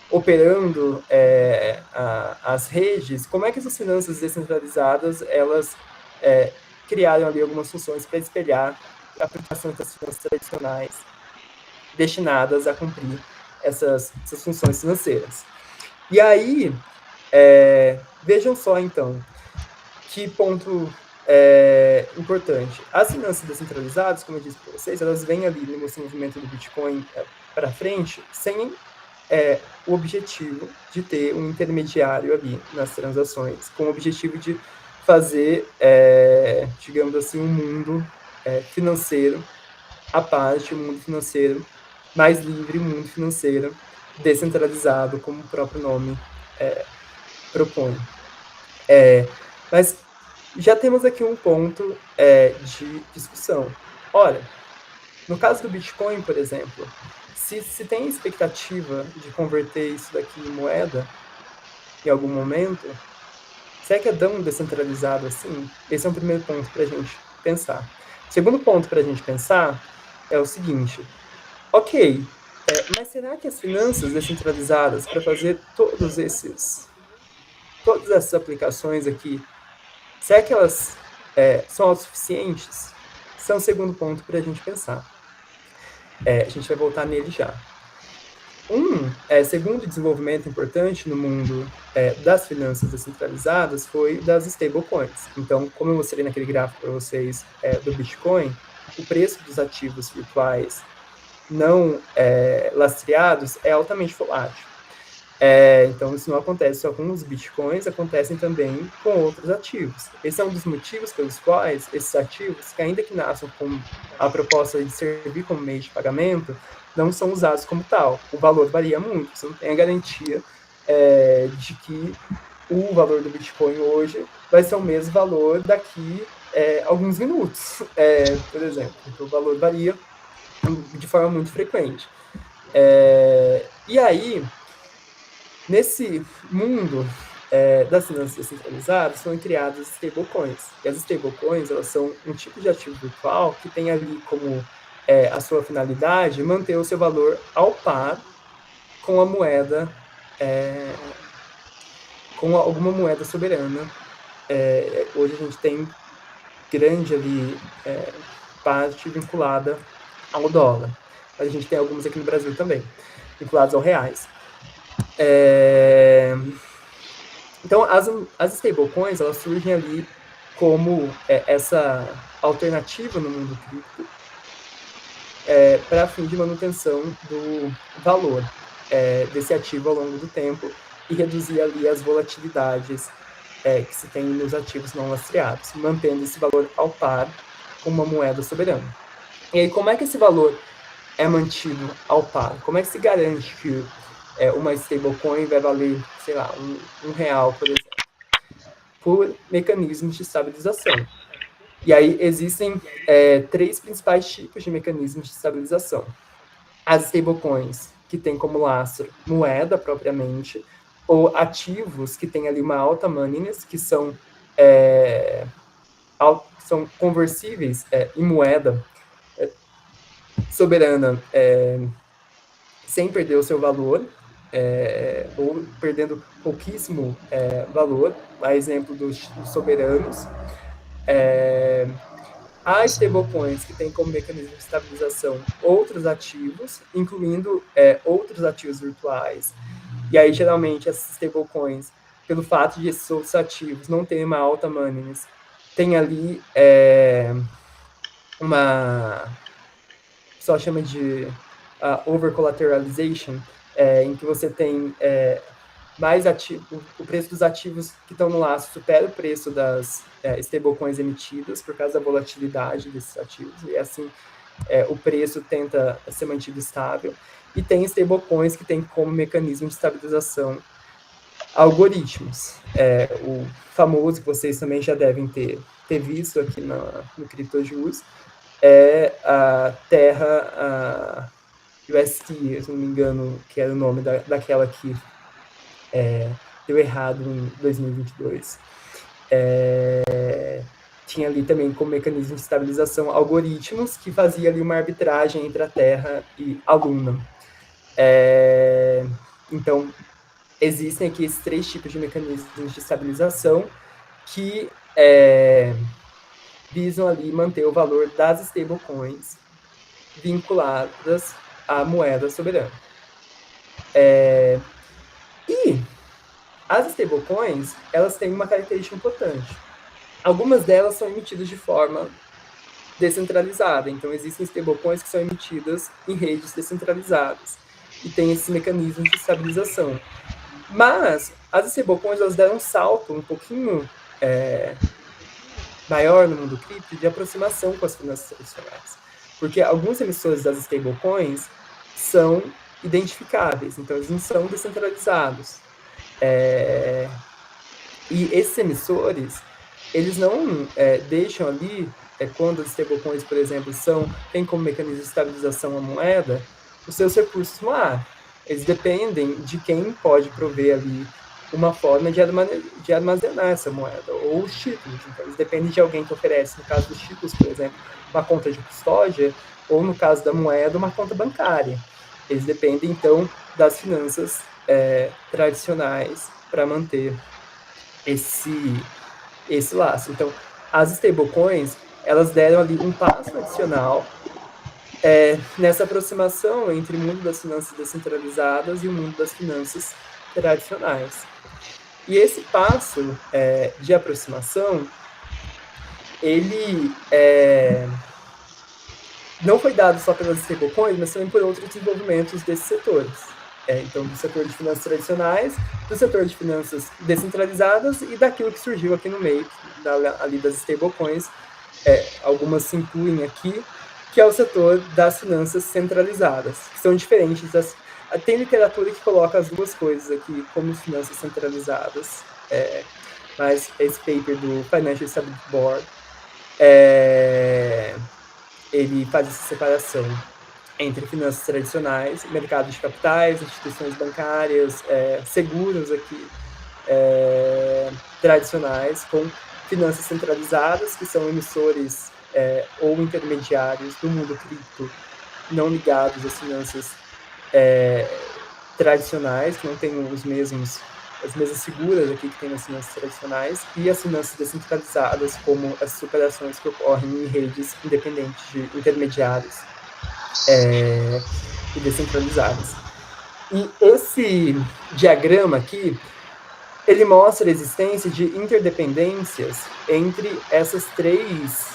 operando as redes. Como é que essas finanças descentralizadas, elas criaram ali algumas funções para espelhar aplicações das finanças tradicionais destinadas a cumprir essas funções financeiras. E aí, vejam só, então, que ponto importante. As finanças descentralizadas, como eu disse para vocês, elas vêm ali no movimento do Bitcoin para frente, sem o objetivo de ter um intermediário ali nas transações, com o objetivo de fazer, digamos assim, um mundo financeiro à parte, um mundo financeiro mais livre, um mundo financeiro descentralizado, como o próprio nome propõe. Mas já temos aqui um ponto de discussão. Olha, no caso do Bitcoin, por exemplo, se tem expectativa de converter isso daqui em moeda em algum momento, será que é tão descentralizado assim? Esse é um primeiro ponto para a gente pensar. O segundo ponto para a gente pensar é o seguinte: ok, mas será que as finanças descentralizadas para fazer todas essas aplicações aqui, será que elas são autossuficientes? Esse é um segundo ponto para a gente pensar. A gente vai voltar nele já. Segundo desenvolvimento importante no mundo das finanças descentralizadas foi das stablecoins. Então, como eu mostrei naquele gráfico para vocês do Bitcoin, o preço dos ativos virtuais não lastreados é altamente volátil. Então, isso não acontece só com os bitcoins, acontecem também com outros ativos. Esse é um dos motivos pelos quais esses ativos, que ainda que nasçam com a proposta de servir como meio de pagamento, não são usados como tal. O valor varia muito, você não tem a garantia de que o valor do Bitcoin hoje vai ser o mesmo valor daqui alguns minutos, por exemplo. Então, o valor varia de forma muito frequente. E aí, nesse mundo das finanças descentralizadas, foram criadas stablecoins. E as stablecoins, elas são um tipo de ativo virtual que tem ali como a sua finalidade manter o seu valor ao par com a moeda, com alguma moeda soberana. Hoje a gente tem grande ali parte vinculada ao dólar. Mas a gente tem algumas aqui no Brasil também, vinculadas ao reais. Então, as stablecoins, elas surgem ali como essa alternativa no mundo cripto para fim de manutenção do valor desse ativo ao longo do tempo e reduzir ali as volatilidades que se tem nos ativos não lastreados, mantendo esse valor ao par com uma moeda soberana. E aí, como é que esse valor é mantido ao par? Como é que se garante que uma stablecoin vai valer, sei lá, R$1, por exemplo? Por mecanismos de estabilização. E aí existem 3 principais tipos de mecanismos de estabilização. As stablecoins, que têm como lastro moeda propriamente, ou ativos que têm ali uma alta moneyness, que são conversíveis em moeda soberana sem perder o seu valor, ou perdendo pouquíssimo valor, a exemplo dos soberanos. Há stablecoins que têm como mecanismo de estabilização outros ativos, incluindo outros ativos virtuais. E aí, geralmente, essas stablecoins, pelo fato de esses outros ativos não terem uma alta moneyness, tem ali uma... só chama de over-collateralization, em que você tem mais ativos, o preço dos ativos que estão no laço supera o preço das stablecoins emitidas por causa da volatilidade desses ativos, e assim o preço tenta ser mantido estável. E tem stablecoins que tem como mecanismo de estabilização algoritmos. O famoso, que vocês também já devem ter visto aqui no CryptoJuice, é a Terra UST, se não me engano, que era o nome daquela que deu errado em 2022. Tinha ali também como mecanismo de estabilização algoritmos que fazia ali uma arbitragem entre a Terra e a Luna. Então, existem aqui esses 3 tipos de mecanismos de estabilização que visam ali manter o valor das stablecoins vinculadas à moeda soberana. E as stablecoins, elas têm uma característica importante. Algumas delas são emitidas de forma descentralizada. Então, existem stablecoins que são emitidas em redes descentralizadas e tem esses mecanismos de estabilização. Mas as stablecoins, elas deram um salto um pouquinho maior no mundo cripto de aproximação com as finanças tradicionais. Porque alguns emissores das stablecoins são identificáveis, então eles não são descentralizados. E esses emissores, eles não deixam ali, quando as stablecoins, por exemplo, têm como mecanismo de estabilização a moeda, os seus recursos no ar. Eles dependem de quem pode prover ali uma forma de armazenar essa moeda, ou os títulos. Então, eles dependem de alguém que oferece, no caso dos títulos, por exemplo, uma conta de custódia, ou no caso da moeda, uma conta bancária. Eles dependem, então, das finanças tradicionais para manter esse laço. Então, as stablecoins, elas deram ali um passo adicional nessa aproximação entre o mundo das finanças descentralizadas e o mundo das finanças tradicionais. E esse passo de aproximação, ele não foi dado só pelas stablecoins, mas também por outros desenvolvimentos desses setores. Então, do setor de finanças tradicionais, do setor de finanças descentralizadas e daquilo que surgiu aqui no meio, ali das stablecoins, algumas se incluem aqui, que é o setor das finanças centralizadas, que são diferentes das... Tem literatura que coloca as duas coisas aqui como finanças centralizadas, mas esse paper do Financial Stability Board, ele faz essa separação entre finanças tradicionais, mercado de capitais, instituições bancárias, seguros aqui, tradicionais, com finanças centralizadas, que são emissores ou intermediários do mundo cripto, não ligados às finanças tradicionais, que não têm as mesmas seguras aqui que tem nas finanças tradicionais, e as finanças descentralizadas, como as operações que ocorrem em redes independentes de intermediários e descentralizadas. E esse diagrama aqui, ele mostra a existência de interdependências entre essas três,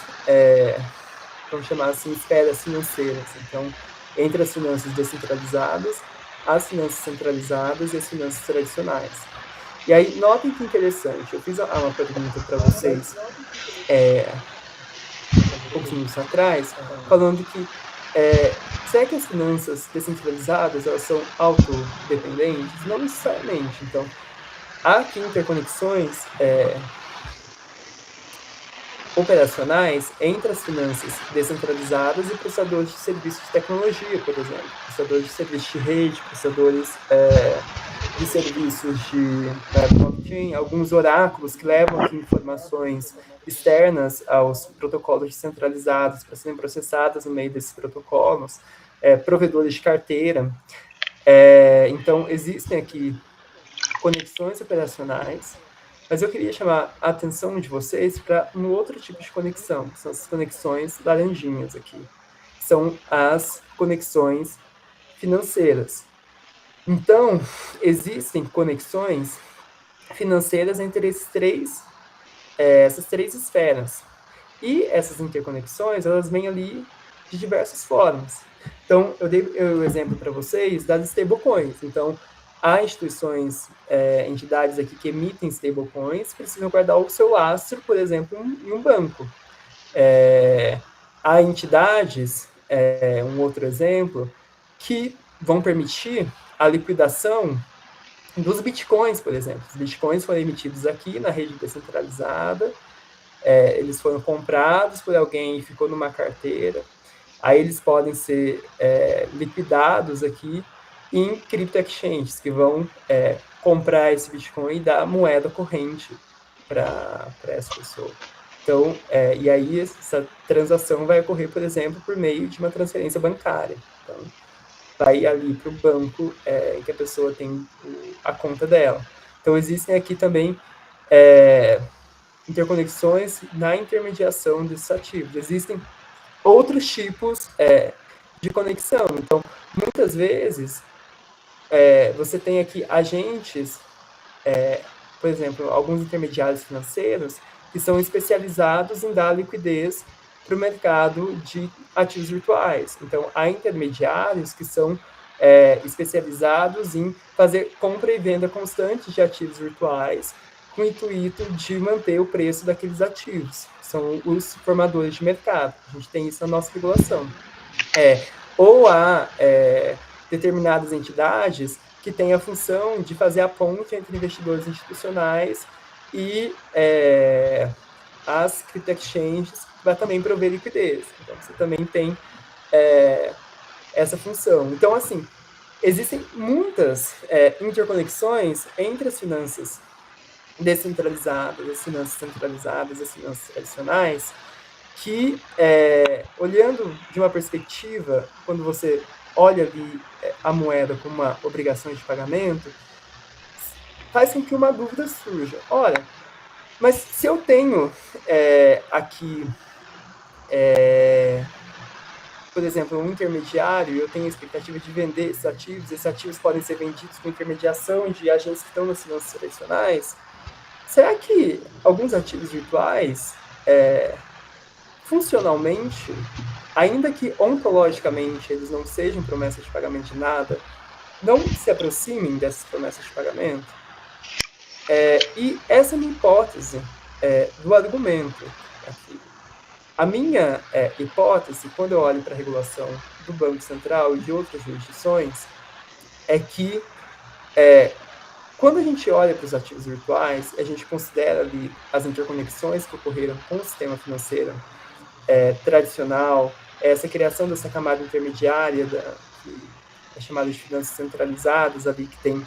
vamos chamar assim, esferas financeiras. Então, entre as finanças descentralizadas, as finanças centralizadas e as finanças tradicionais. E aí, notem que interessante, eu fiz uma pergunta para vocês poucos minutos atrás, falando que será que as finanças descentralizadas elas são autodependentes? Não necessariamente. Então, há aqui interconexões operacionais entre as finanças descentralizadas e prestadores de serviços de tecnologia, por exemplo, prestadores de serviços de rede, prestadores de serviços de blockchain, alguns oráculos que levam aqui informações externas aos protocolos descentralizados para serem processadas no meio desses protocolos, provedores de carteira. Então, existem aqui conexões operacionais, mas eu queria chamar a atenção de vocês para um outro tipo de conexão, que são as conexões laranjinhas aqui. São as conexões financeiras. Então, existem conexões financeiras entre essas três esferas. E essas interconexões, elas vêm ali de diversas formas. Então, eu dei o exemplo para vocês das stablecoins. Então, há instituições, entidades aqui que emitem stablecoins, precisam guardar o seu lastro, por exemplo, em um banco. Há entidades, um outro exemplo, que vão permitir a liquidação dos bitcoins, por exemplo. Os bitcoins foram emitidos aqui na rede descentralizada, eles foram comprados por alguém e ficou numa carteira, aí eles podem ser liquidados aqui em crypto exchanges, que vão comprar esse Bitcoin e dar moeda corrente para essa pessoa. Então, e aí essa transação vai ocorrer, por exemplo, por meio de uma transferência bancária. Então, vai ali para o banco em que a pessoa tem a conta dela. Então, existem aqui também interconexões na intermediação desses ativos. Existem outros tipos de conexão. Então, muitas vezes, você tem aqui agentes, por exemplo, alguns intermediários financeiros que são especializados em dar liquidez para o mercado de ativos virtuais. Então, há intermediários que são especializados em fazer compra e venda constante de ativos virtuais com o intuito de manter o preço daqueles ativos. São os formadores de mercado. A gente tem isso na nossa regulação. Ou há determinadas entidades que têm a função de fazer a ponte entre investidores institucionais e as crypto exchanges para também prover liquidez. Então, você também tem essa função. Então, assim, existem muitas interconexões entre as finanças descentralizadas, as finanças centralizadas, as finanças tradicionais, que, olhando de uma perspectiva, quando você olha ali a moeda como uma obrigação de pagamento, faz com que uma dúvida surja. Olha, mas se eu tenho aqui, por exemplo, um intermediário, eu tenho a expectativa de vender esses ativos podem ser vendidos com intermediação de agentes que estão nas finanças tradicionais, será que alguns ativos virtuais, funcionalmente, ainda que ontologicamente eles não sejam promessas de pagamento de nada, não se aproximem dessas promessas de pagamento? E essa é a minha hipótese do argumento aqui. A minha hipótese, quando eu olho para a regulação do Banco Central e de outras jurisdições, é que quando a gente olha para os ativos virtuais, a gente considera ali as interconexões que ocorreram com o sistema financeiro tradicional, essa criação dessa camada intermediária que é chamada de finanças centralizadas, ali que tem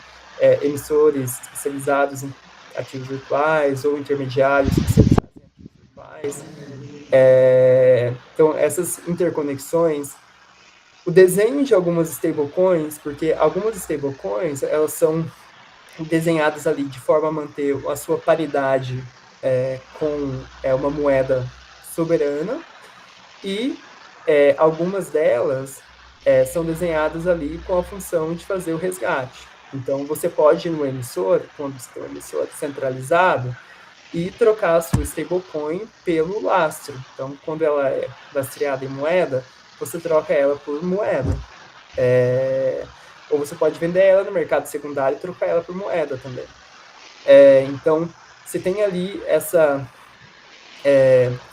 emissores especializados em ativos virtuais ou intermediários especializados em ativos virtuais. Então, essas interconexões, o desenho de algumas stablecoins, porque algumas stablecoins, elas são desenhadas ali de forma a manter a sua paridade com uma moeda soberana, e algumas delas são desenhadas ali com a função de fazer o resgate. Então, você pode ir no emissor, quando você tem um emissor centralizado, e trocar a sua stablecoin pelo lastro. Então, quando ela é lastreada em moeda, você troca ela por moeda. Ou você pode vender ela no mercado secundário e trocar ela por moeda também. Então, você tem ali essa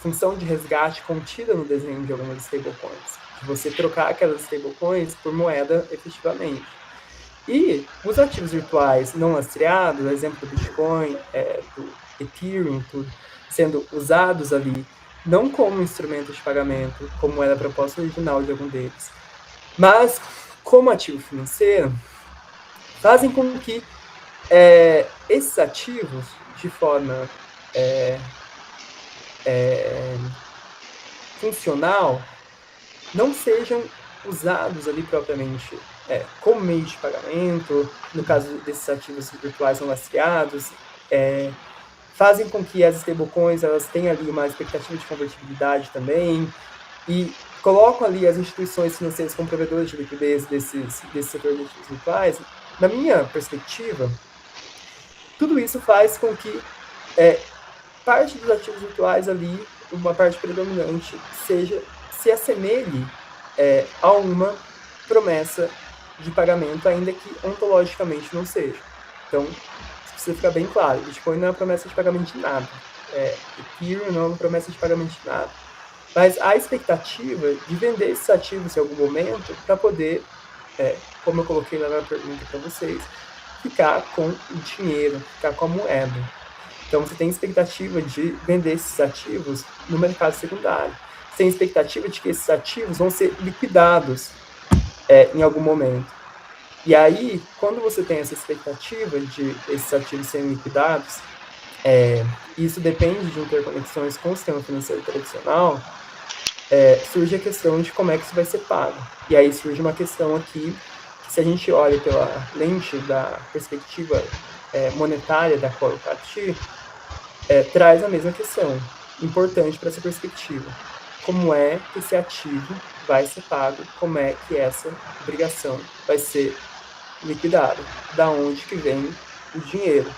função de resgate contida no desenho de algumas stablecoins, de você trocar aquelas stablecoins por moeda efetivamente. E os ativos virtuais não lastreados, exemplo do Bitcoin, do Ethereum, tudo, sendo usados ali não como instrumento de pagamento, como era a proposta original de algum deles, mas como ativo financeiro, fazem com que esses ativos, de forma funcional, não sejam usados ali propriamente como meio de pagamento, no caso desses ativos virtuais não lastreados, fazem com que as stablecoins elas tenham ali uma expectativa de convertibilidade também, e colocam ali as instituições financeiras como provedoras de liquidez desse setor de ativos virtuais. Na minha perspectiva, tudo isso faz com que parte dos ativos virtuais ali, uma parte predominante, se assemelhe a uma promessa de pagamento, ainda que ontologicamente não seja. Então, isso precisa ficar bem claro. Bitcoin não é uma promessa de pagamento de nada. Ethereum não é uma promessa de pagamento de nada. Mas há a expectativa de vender esses ativos em algum momento para poder, como eu coloquei lá na pergunta para vocês, ficar com o dinheiro, ficar com a moeda. Então, você tem expectativa de vender esses ativos no mercado secundário. Você tem expectativa de que esses ativos vão ser liquidados em algum momento. E aí, quando você tem essa expectativa de esses ativos serem liquidados, isso depende de interconexões com o sistema financeiro tradicional, surge a questão de como é que isso vai ser pago. E aí surge uma questão aqui, que se a gente olha pela lente da perspectiva monetária da qual eu parti, traz a mesma questão, importante para essa perspectiva. Como é que esse ativo vai ser pago? Como é que essa obrigação vai ser liquidado. Da onde que vem o dinheiro?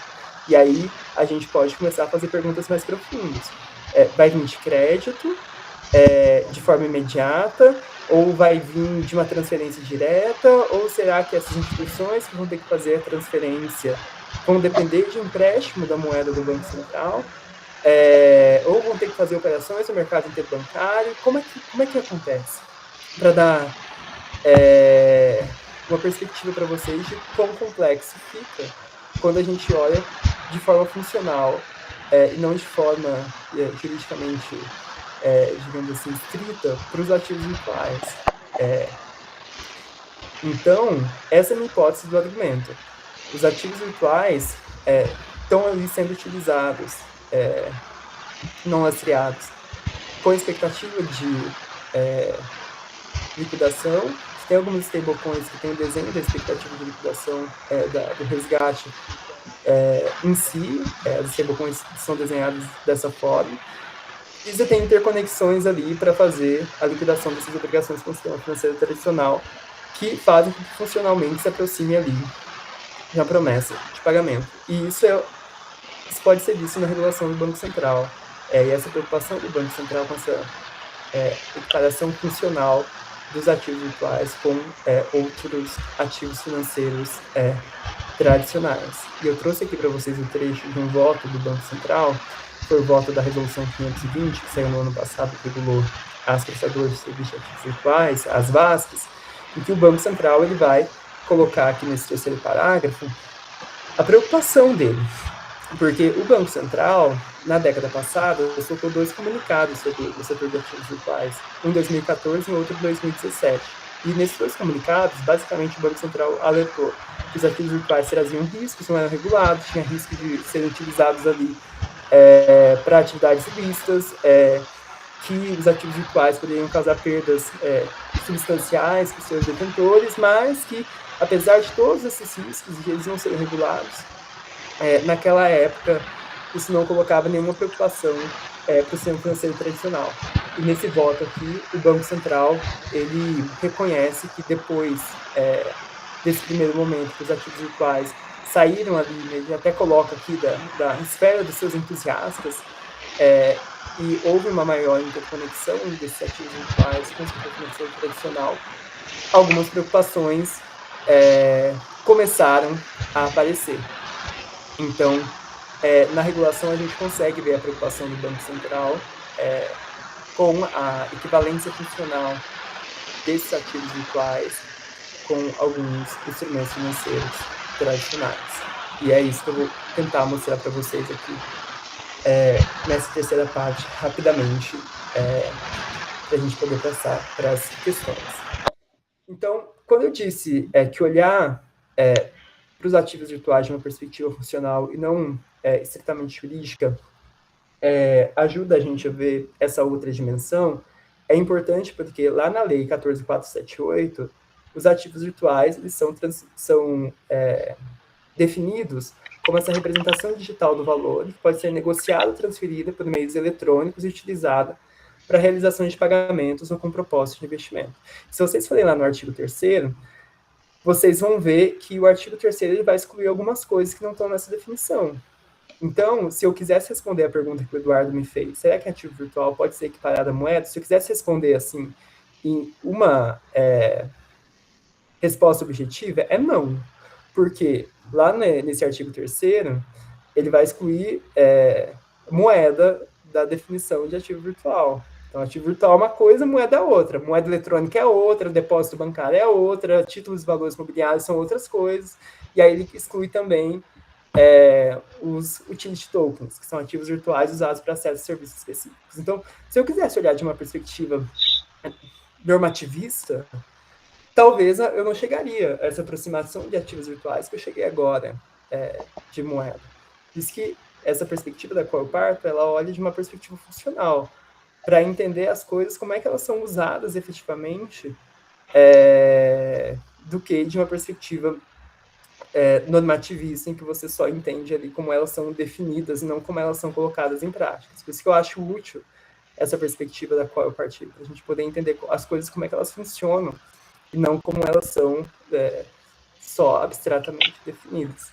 E aí a gente pode começar a fazer perguntas mais profundas. Vai vir de crédito, de forma imediata, ou vai vir de uma transferência direta, ou será que essas instituições que vão ter que fazer a transferência vão depender de empréstimo da moeda do Banco Central, ou vão ter que fazer operações no mercado interbancário? Como é que acontece? Para dar uma perspectiva para vocês de quão complexo fica quando a gente olha de forma funcional e não de forma juridicamente, digamos assim, estrita para os ativos virtuais. Então, essa é a minha hipótese do argumento. Os ativos virtuais estão ali sendo utilizados, não lastreados, com expectativa de liquidação. Tem algumas stablecoins que tem o desenho da expectativa de liquidação do resgate em si, as stablecoins são desenhadas dessa forma, e você tem interconexões ali para fazer a liquidação dessas obrigações com o sistema financeiro tradicional, que fazem com que funcionalmente se aproxime ali da promessa de pagamento. E isso pode ser visto na regulação do Banco Central. E essa preocupação do Banco Central com essa equiparação funcional dos ativos virtuais com outros ativos financeiros tradicionais. E eu trouxe aqui para vocês o trecho de um voto do Banco Central, foi o voto da Resolução 520, que saiu no ano passado, que regulou as prestadoras de serviços de ativos virtuais, as VASPs, em que o Banco Central ele vai colocar aqui nesse terceiro parágrafo a preocupação dele. Porque o Banco Central, na década passada, soltou 2 comunicados sobre o setor de ativos virtuais, um em 2014 e outro em 2017. E nesses 2 comunicados, basicamente, o Banco Central alertou que os ativos virtuais traziam riscos, não eram regulados, tinha risco de serem utilizados ali para atividades ilícitas, que os ativos virtuais poderiam causar perdas substanciais para os seus detentores, mas que, apesar de todos esses riscos, que eles não serem regulados, naquela época, isso não colocava nenhuma preocupação para o sistema financeiro tradicional. E nesse voto aqui, o Banco Central ele reconhece que depois desse primeiro momento que os ativos virtuais saíram ali, né, ele até coloca aqui da esfera dos seus entusiastas, e houve uma maior interconexão desses ativos virtuais com o sistema financeiro tradicional, algumas preocupações começaram a aparecer. Então, na regulação, a gente consegue ver a preocupação do Banco Central com a equivalência funcional desses ativos virtuais com alguns instrumentos financeiros tradicionais. E é isso que eu vou tentar mostrar para vocês aqui nessa terceira parte, rapidamente, para a gente poder passar para as questões. Então, quando eu disse que olhar para os ativos virtuais de uma perspectiva funcional e não estritamente jurídica ajuda a gente a ver essa outra dimensão, é importante porque lá na Lei 14.478, os ativos virtuais eles são definidos como essa representação digital do valor, que pode ser negociada ou transferida por meios eletrônicos e utilizada para realização de pagamentos ou com propósito de investimento. Se vocês forem lá no artigo 3º, vocês vão ver que o artigo 3º ele vai excluir algumas coisas que não estão nessa definição. Então, se eu quisesse responder a pergunta que o Eduardo me fez, será que ativo virtual pode ser equiparado à moeda? Se eu quisesse responder assim, em uma resposta objetiva, é não. Porque lá nesse artigo 3º, ele vai excluir moeda da definição de ativo virtual. Então, ativo virtual é uma coisa, moeda é outra. Moeda eletrônica é outra, depósito bancário é outra, títulos e valores imobiliários são outras coisas. E aí ele exclui também os utility tokens, que são ativos virtuais usados para acesso a serviços específicos. Então, se eu quisesse olhar de uma perspectiva normativista, talvez eu não chegaria a essa aproximação de ativos virtuais que eu cheguei agora de moeda. Diz que essa perspectiva da qual eu parto, ela olha de uma perspectiva funcional, para entender as coisas, como é que elas são usadas efetivamente, do que de uma perspectiva normativista, em que você só entende ali como elas são definidas e não como elas são colocadas em prática. Por isso que eu acho útil essa perspectiva da qual eu parti, para a gente poder entender as coisas, como é que elas funcionam, e não como elas são só abstratamente definidas.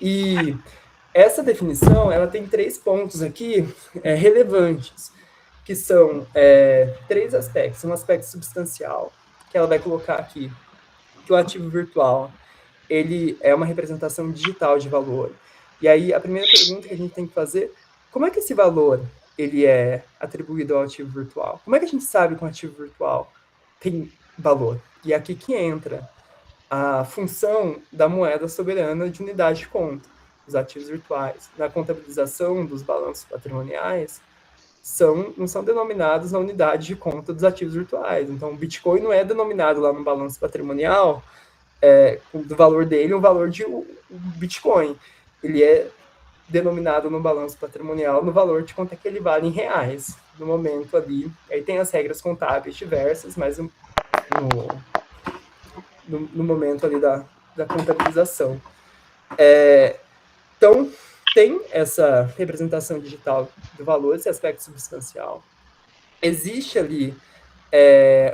E essa definição, ela tem 3 pontos aqui relevantes, que são 3 aspectos. Um aspecto substancial, que ela vai colocar aqui, que o ativo virtual, ele é uma representação digital de valor. E aí, a primeira pergunta que a gente tem que fazer, como é que esse valor ele é atribuído ao ativo virtual? Como é que a gente sabe que um ativo virtual tem valor? E é aqui que entra a função da moeda soberana de unidade de conta, os ativos virtuais. Na contabilização dos balanços patrimoniais, não são denominados na unidade de conta dos ativos virtuais. Então, o Bitcoin não é denominado lá no balanço patrimonial do valor dele, o valor de Bitcoin. Ele é denominado no balanço patrimonial no valor de quanto é que ele vale em reais, no momento ali. Aí tem as regras contábeis diversas, mas no momento ali da contabilização. Então, tem essa representação digital do valor, esse aspecto substancial. Existe ali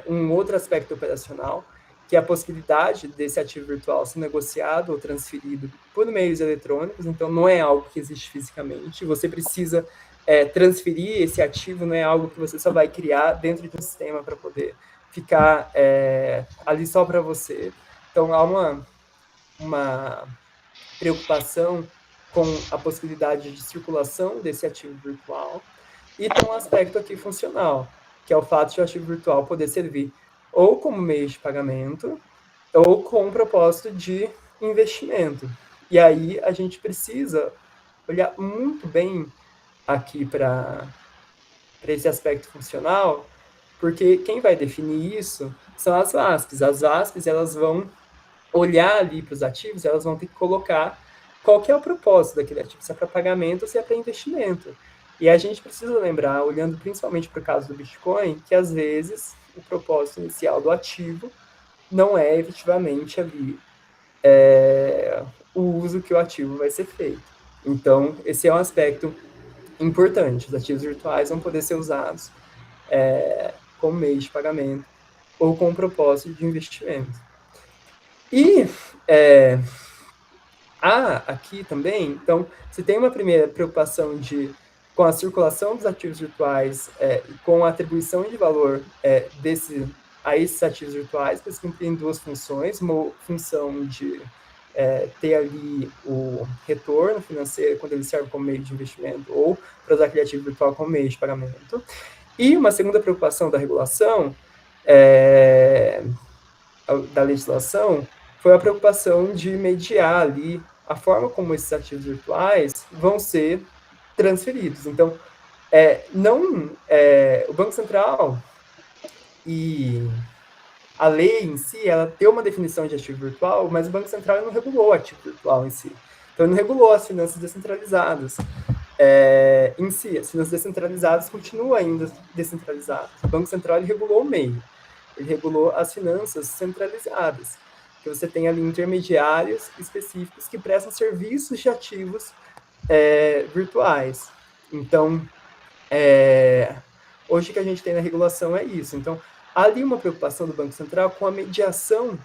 um outro aspecto operacional, que é a possibilidade desse ativo virtual ser negociado ou transferido por meios eletrônicos, então não é algo que existe fisicamente, você precisa transferir esse ativo, não é algo que você só vai criar dentro de um sistema para poder ficar ali só para você. Então, há uma preocupação com a possibilidade de circulação desse ativo virtual, e tem um aspecto aqui funcional, que é o fato de o ativo virtual poder servir ou como meio de pagamento, ou com um propósito de investimento. E aí a gente precisa olhar muito bem aqui para esse aspecto funcional, porque quem vai definir isso são as VASPs. As VASPs, elas vão olhar ali para os ativos, elas vão ter que colocar qual que é o propósito daquele ativo, se é para pagamento ou se é para investimento. E a gente precisa lembrar, olhando principalmente para o caso do Bitcoin, que às vezes o propósito inicial do ativo não é efetivamente ali o uso que o ativo vai ser feito. Então, esse é um aspecto importante. Os ativos virtuais vão poder ser usados como meio de pagamento ou com propósito de investimento. E há aqui também, então, se tem uma primeira preocupação com a circulação dos ativos virtuais e com a atribuição de valor a esses ativos virtuais, eles cumprem 2 funções, uma função de ter ali o retorno financeiro quando ele serve como meio de investimento ou para usar aquele ativo virtual como meio de pagamento. E uma segunda preocupação da regulação, da legislação, foi a preocupação de mediar ali a forma como esses ativos virtuais vão ser transferidos. Então, o Banco Central e a lei em si, ela tem uma definição de ativo virtual, mas o Banco Central não regulou o ativo virtual em si. Então, ele não regulou as finanças descentralizadas em si. As finanças descentralizadas continuam ainda descentralizadas. O Banco Central ele regulou o meio. Ele regulou as finanças centralizadas, que você tem ali intermediários específicos que prestam serviços de ativos virtuais. Então, hoje o que a gente tem na regulação é isso. Então, há ali uma preocupação do Banco Central com a mediação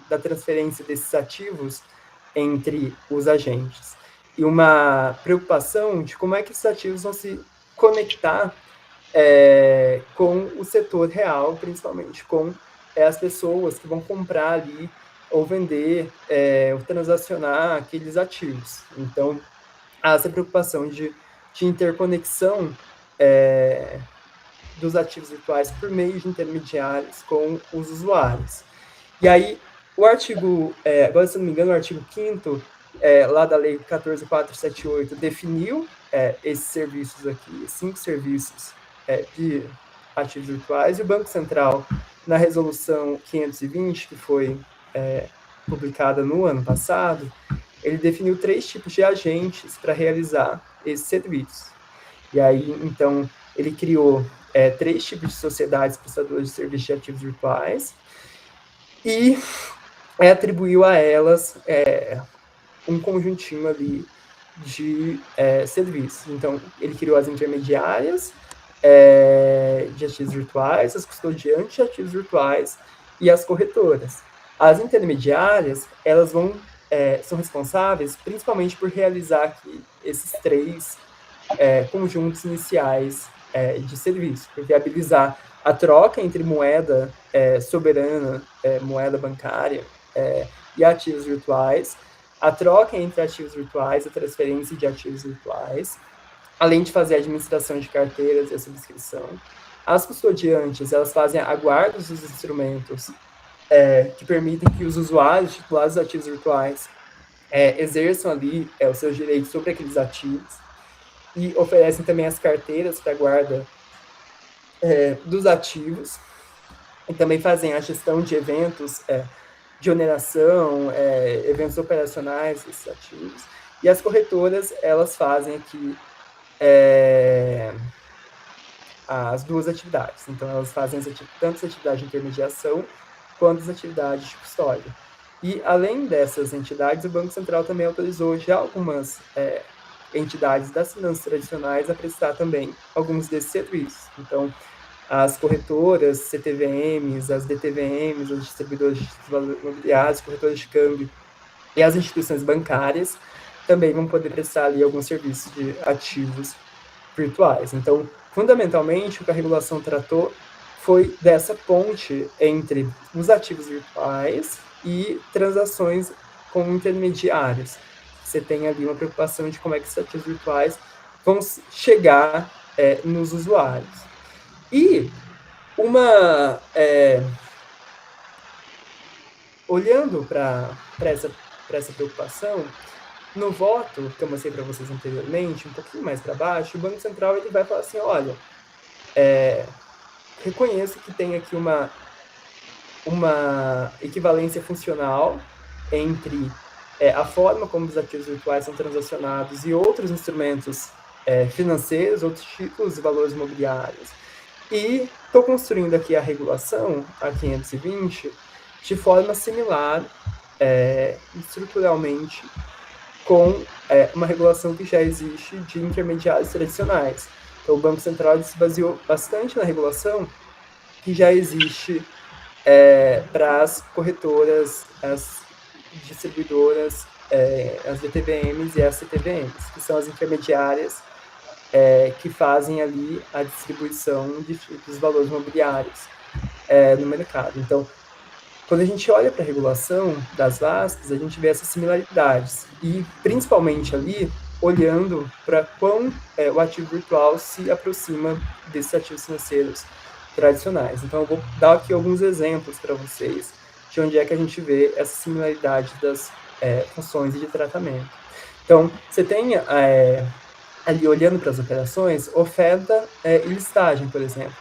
da transferência desses ativos entre os agentes. E uma preocupação de como é que esses ativos vão se conectar com o setor real, principalmente com as pessoas que vão comprar ali ou vender ou transacionar aqueles ativos. Então, há essa preocupação de interconexão dos ativos virtuais por meio de intermediários com os usuários. E aí, o artigo, agora se não me engano, o artigo 5º, lá da Lei 14.478, definiu esses serviços aqui, 5 serviços de ativos virtuais, e o Banco Central, na resolução 520, que foi publicada no ano passado, ele definiu 3 tipos de agentes para realizar esses serviços. E aí, então, ele criou 3 tipos de sociedades prestadoras de serviços de ativos virtuais e atribuiu a elas um conjuntinho ali de serviços. Então, ele criou as intermediárias de ativos virtuais, as custodiantes de ativos virtuais e as corretoras. As intermediárias, elas são responsáveis principalmente por realizar aqui esses três conjuntos iniciais de serviço, por viabilizar a troca entre moeda soberana, moeda bancária e ativos virtuais, a troca entre ativos virtuais, a transferência de ativos virtuais, além de fazer a administração de carteiras e a subscrição. As custodiantes, elas fazem a guarda dos instrumentos que permitem que os usuários titulares dos ativos virtuais exerçam ali os seus direitos sobre aqueles ativos e oferecem também as carteiras para guarda dos ativos e também fazem a gestão de eventos de oneração, eventos operacionais desses ativos. E as corretoras, elas fazem aqui as duas atividades. Então, elas fazem tanto as atividades de intermediação quanto as atividades de custódia. E, além dessas entidades, o Banco Central também autorizou já algumas entidades das finanças tradicionais a prestar também alguns desses serviços. Então, as corretoras, CTVMs, as DTVMs, os distribuidores de valores imobiliários, corretoras de câmbio e as instituições bancárias também vão poder prestar ali alguns serviços de ativos virtuais. Então, fundamentalmente, o que a regulação tratou foi dessa ponte entre os ativos virtuais e transações com intermediários. Você tem ali uma preocupação de como é que esses ativos virtuais vão chegar nos usuários. E olhando para essa preocupação, no voto que eu mostrei para vocês anteriormente, um pouquinho mais para baixo, o Banco Central ele vai falar assim, olha, reconheço que tem aqui uma equivalência funcional entre a forma como os ativos virtuais são transacionados e outros instrumentos financeiros, outros títulos e valores imobiliários. E estou construindo aqui a regulação, a 520, de forma similar, estruturalmente, com uma regulação que já existe de intermediários tradicionais. Então, o Banco Central se baseou bastante na regulação que já existe para as corretoras, as distribuidoras, as DTVMs e as CTVMs, que são as intermediárias que fazem ali a distribuição dos valores imobiliários no mercado. Então, quando a gente olha para a regulação das VASPs, a gente vê essas similaridades. E, principalmente ali, olhando para quão o ativo virtual se aproxima desses ativos financeiros tradicionais. Então, eu vou dar aqui alguns exemplos para vocês de onde é que a gente vê essa similaridade das funções de tratamento. Então, você tem ali, olhando para as operações, oferta e listagem, por exemplo.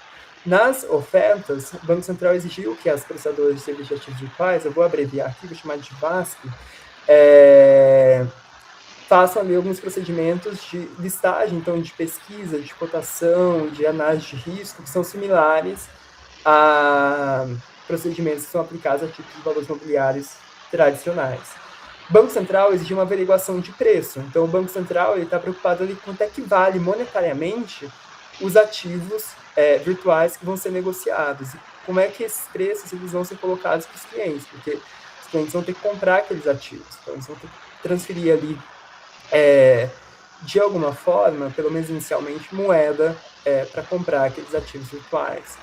Nas ofertas, o Banco Central exigiu que as prestadoras de serviços de ativos virtuais, eu vou abreviar aqui, vou chamar de VASP, façam ali alguns procedimentos de listagem, então de pesquisa, de cotação, de análise de risco, que são similares a procedimentos que são aplicados a tipos de valores imobiliários tradicionais. O Banco Central exigiu uma averiguação de preço, então o Banco Central está preocupado ali quanto é que vale monetariamente os ativos virtuais que vão ser negociados, e como é que esses preços eles vão ser colocados para os clientes, porque os clientes vão ter que comprar aqueles ativos, então eles vão ter que transferir ali de alguma forma, pelo menos inicialmente, moeda para comprar aqueles ativos virtuais.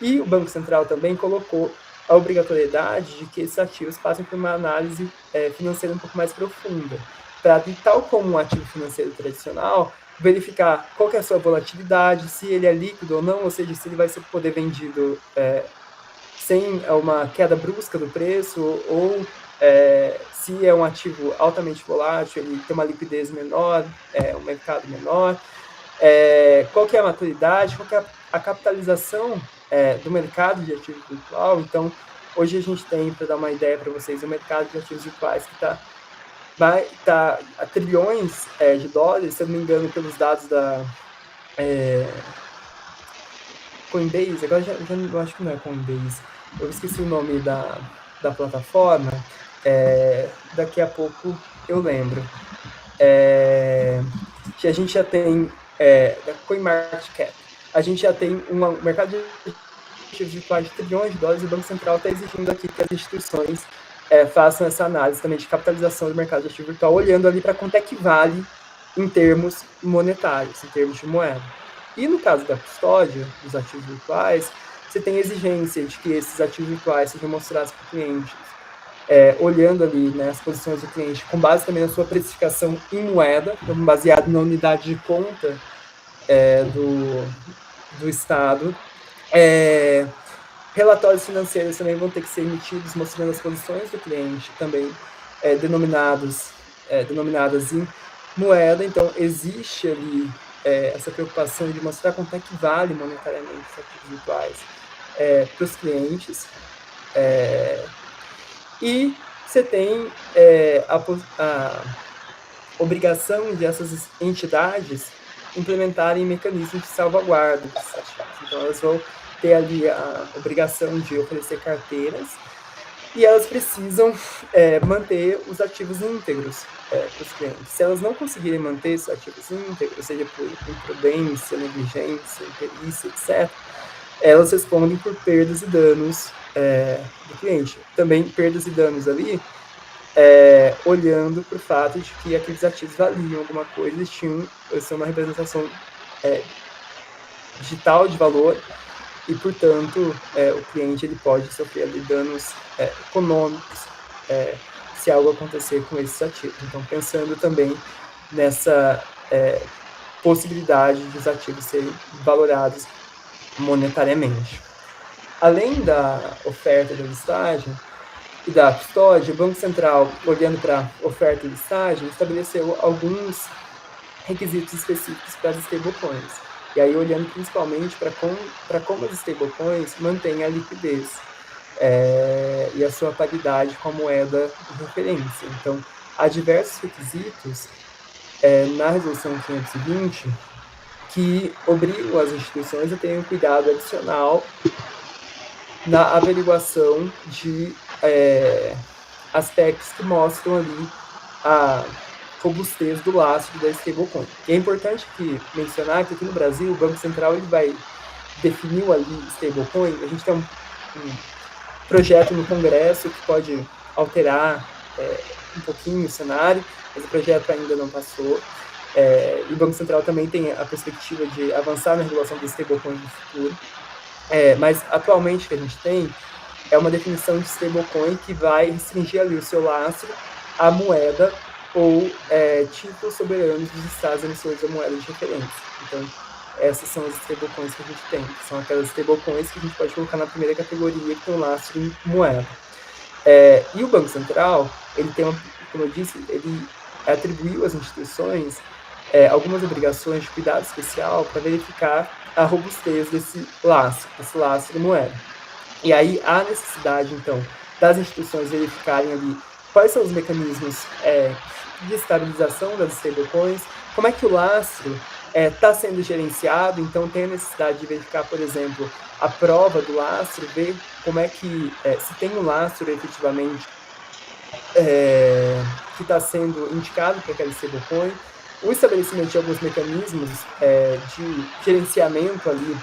E o Banco Central também colocou a obrigatoriedade de que esses ativos passem por uma análise financeira um pouco mais profunda, para, tal como um ativo financeiro tradicional, verificar qual que é a sua volatilidade, se ele é líquido ou não, ou seja, se ele vai poder ser vendido sem uma queda brusca do preço, ou se é um ativo altamente volátil, ele tem uma liquidez menor, um mercado menor, qual que é a maturidade, qual que é a capitalização do mercado de ativos virtual. Então, hoje a gente tem, para dar uma ideia para vocês, o mercado de ativos virtuais que vai estar a trilhões de dólares, se eu não me engano, pelos dados da Coinbase, agora já eu acho que não é Coinbase, eu esqueci o nome da plataforma, daqui a pouco eu lembro. Que a gente já tem, da CoinMarketCap, a gente já tem um mercado de ativos virtuais de trilhões de dólares, e o Banco Central está exigindo aqui que as instituições façam essa análise também de capitalização do mercado de ativo virtual, olhando ali para quanto é que vale em termos monetários, em termos de moeda. E no caso da custódia dos ativos virtuais, você tem exigência de que esses ativos virtuais sejam mostrados para o cliente, olhando ali, né, as posições do cliente, com base também na sua precificação em moeda, então baseado na unidade de conta do Estado. Relatórios financeiros também vão ter que ser emitidos mostrando as posições do cliente, também denominadas em moeda. Então, existe ali essa preocupação de mostrar quanto é que vale monetariamente os ativos virtuais para os clientes. E você tem a obrigação de essas entidades implementarem mecanismos de salvaguarda desses ativos. Então, elas vão ter ali a obrigação de oferecer carteiras e elas precisam manter os ativos íntegros para os clientes. Se elas não conseguirem manter esses ativos íntegros, seja por imprudência, negligência, imperícia, etc., elas respondem por perdas e danos do cliente. Também perdas e danos ali, olhando para o fato de que aqueles ativos valiam alguma coisa, eles tinham uma representação digital de valor, e, portanto, o cliente ele pode sofrer ali danos econômicos se algo acontecer com esses ativos. Então, pensando também nessa possibilidade de os ativos serem valorados monetariamente. Além da oferta da listagem e da custódia, o Banco Central, olhando para a oferta e listagem, estabeleceu alguns requisitos específicos para as stablecoins. E aí, olhando principalmente para como as stablecoins mantêm a liquidez e a sua paridade com a moeda de referência. Então, há diversos requisitos na Resolução 520 que obrigam as instituições a terem um cuidado adicional na averiguação de aspectos que mostram ali a robustez do lastro da stablecoin. E é importante mencionar que aqui no Brasil o Banco Central ele vai definir ali stablecoin. A gente tem um projeto no Congresso que pode alterar um pouquinho o cenário, mas o projeto ainda não passou. E o Banco Central também tem a perspectiva de avançar na regulação dos stablecoins no futuro. Mas atualmente o que a gente tem é uma definição de stablecoin que vai restringir ali o seu lastro à moeda ou títulos soberanos dos estados emissores da moeda de referência. Então, essas são as stablecoins que a gente tem. São aquelas stablecoins que a gente pode colocar na primeira categoria com lastro em moeda. E o Banco Central, ele tem, como eu disse, ele atribuiu às instituições algumas obrigações de cuidado especial para verificar a robustez desse lastro de moeda. E aí há necessidade, então, das instituições verificarem ali quais são os mecanismos de estabilização das stablecoins, como é que o lastro está sendo gerenciado. Então tem a necessidade de verificar, por exemplo, a prova do lastro, ver como é que, se tem um lastro efetivamente que está sendo indicado para aquela stablecoin, o estabelecimento de alguns mecanismos de gerenciamento ali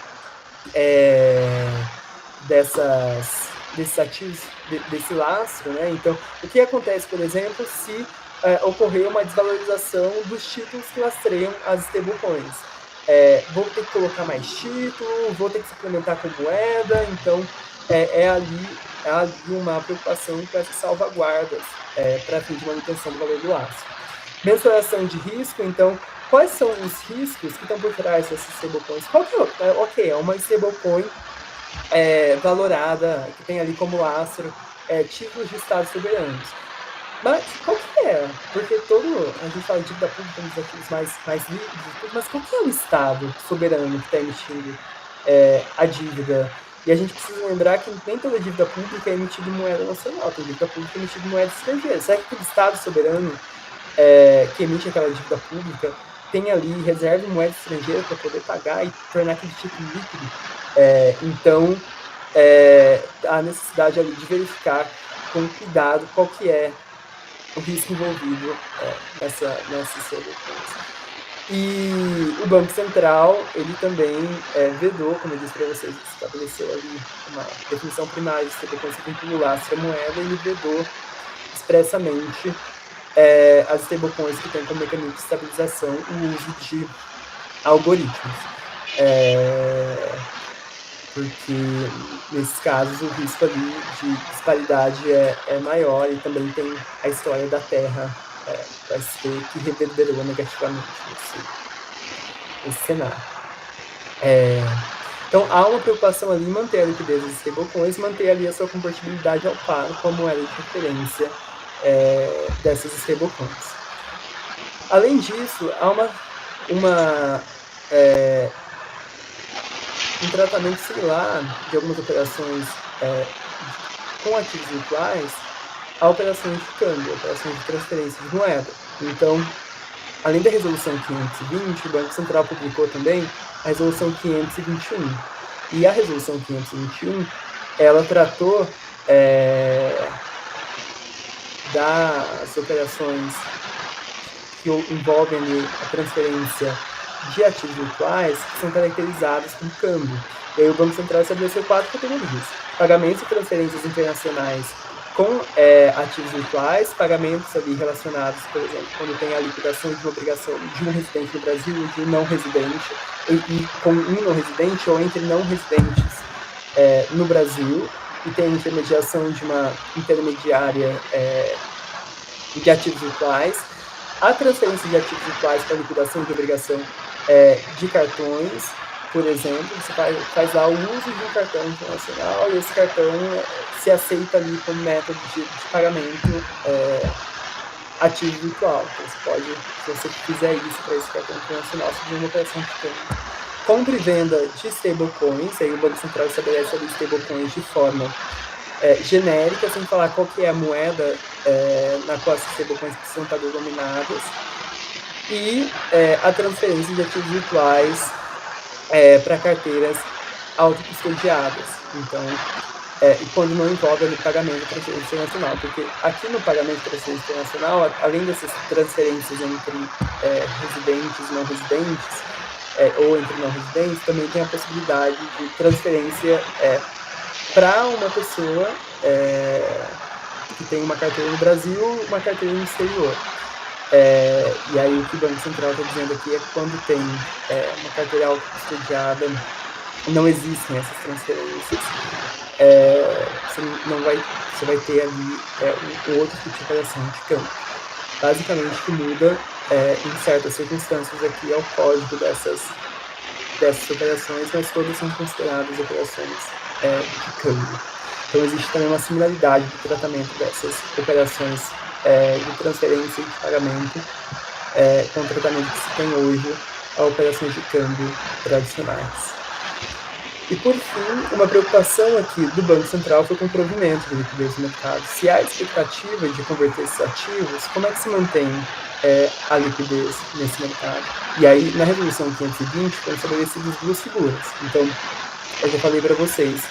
desses ativos, desse lastro, né? Então, o que acontece, por exemplo, se ocorrer uma desvalorização dos títulos que lastreiam as stablecoins? Vou ter que colocar mais título, vou ter que suplementar com moeda. Então, é ali uma preocupação com essas salvaguardas para fim de manutenção do valor do lastro. Mensuração de risco. Então, quais são os riscos que estão por trás dessas stablecoins? É uma stablecoin valorada, que tem ali como lastro títulos de estados soberanos. Mas qual que é? Porque a gente fala de dívida pública nos ativos mais líquidos, mas qual que é o estado soberano que está emitindo a dívida? E a gente precisa lembrar que nem toda dívida pública é emitida em moeda nacional, tem dívida pública emitida em moeda estrangeira. Será que aquele estado soberano que emite aquela dívida pública tem ali reserva em moeda estrangeira para poder pagar e tornar aquele título líquido? Então, há necessidade ali de verificar com cuidado qual que é o risco envolvido nessas stablecoins. E o Banco Central, ele também vedou, como eu disse para vocês, estabeleceu ali uma definição primária de stablecoins que vinculasse a moeda, ele vedou expressamente as stablecoins que têm como mecanismo de estabilização o uso de algoritmos. Porque, nesses casos, o risco ali de disparidade é maior, e também tem a história da Terra, que reverberou negativamente nesse cenário. Então, há uma preocupação ali em manter a liquidez das stablecoins, manter ali a sua convertibilidade ao par com a moeda de referência dessas stablecoins. Além disso, há um tratamento similar de algumas operações com ativos virtuais a operações de câmbio, operações de transferência de moeda. Então, além da resolução 520, o Banco Central publicou também a resolução 521. E a resolução 521, ela tratou das operações que envolvem a transferência de ativos virtuais que são caracterizados como câmbio. E aí o Banco Central estabeleceu 4 categorias: pagamentos e transferências internacionais com ativos virtuais, pagamentos ali relacionados, por exemplo, quando tem a liquidação de uma obrigação de um residente no Brasil e de um não residente, e com um não residente ou entre não residentes no Brasil, e tem a intermediação de uma intermediária de ativos virtuais, a transferência de ativos virtuais para liquidação de obrigação de cartões. Por exemplo, você faz lá o uso de um cartão internacional e esse cartão se aceita ali como método de pagamento ativo virtual. Então, você pode, se você fizer isso para esse cartão internacional, fazer uma operação de câmbio. Compra e venda de stablecoins, aí o Banco Central estabelece ali stablecoins de forma genérica, sem falar qual que é a moeda na qual essas stablecoins precisam estar denominadas, e a transferência de ativos virtuais para carteiras autocustodiadas. Então, e quando não envolve ali pagamento de transferência internacional, porque aqui no pagamento de transferência internacional, além dessas transferências entre residentes e não residentes, ou entre não residentes, também tem a possibilidade de transferência para uma pessoa que tem uma carteira no Brasil, uma carteira no exterior. E aí o que o Banco Central está dizendo aqui é que quando tem uma carteira autocustodiada, não existem essas transferências, você vai ter ali um outro tipo de operação de câmbio. Basicamente, o que muda em certas circunstâncias aqui é o código dessas operações, mas todas são consideradas operações de câmbio. Então, existe também uma similaridade do tratamento dessas operações de transferência e de pagamento com o tratamento que se tem hoje a operações de câmbio tradicionais. E, por fim, uma preocupação aqui do Banco Central foi com o provimento de liquidez no mercado. Se há expectativa de converter esses ativos, como é que se mantém a liquidez nesse mercado? E aí, na resolução 520, foram estabelecidas 2 figuras. Então, eu já falei para vocês,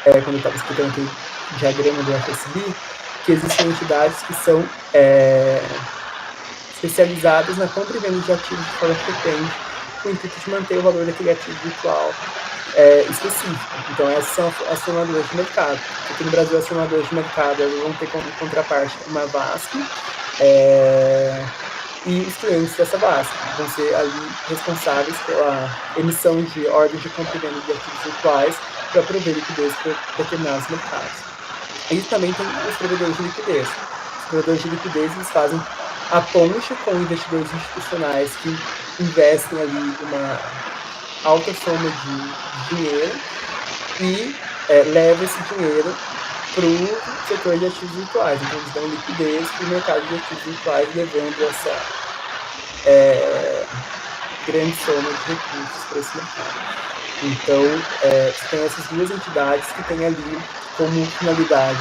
quando eu estava explicando aqui o diagrama do FSB, que existem entidades que são especializadas na compra e venda de ativos de forma frequente, com o intuito de manter o valor daquele ativo virtual específico. Então, essas são as formadoras de mercado. Aqui no Brasil, as formadoras de mercado elas vão ter como contraparte uma VASP, e os clientes dessa VASP vão ser ali responsáveis pela emissão de ordens de compra e venda de ativos virtuais para prover liquidez para determinados mercados. E também tem os provedores de liquidez. Os provedores de liquidez eles fazem a ponte com investidores institucionais que investem ali uma alta soma de dinheiro e leva esse dinheiro para o setor de ativos virtuais. Então, eles dão liquidez para o mercado de ativos virtuais, levando essa grande soma de recursos para esse mercado. Então, você tem essas 2 entidades que têm ali como finalidade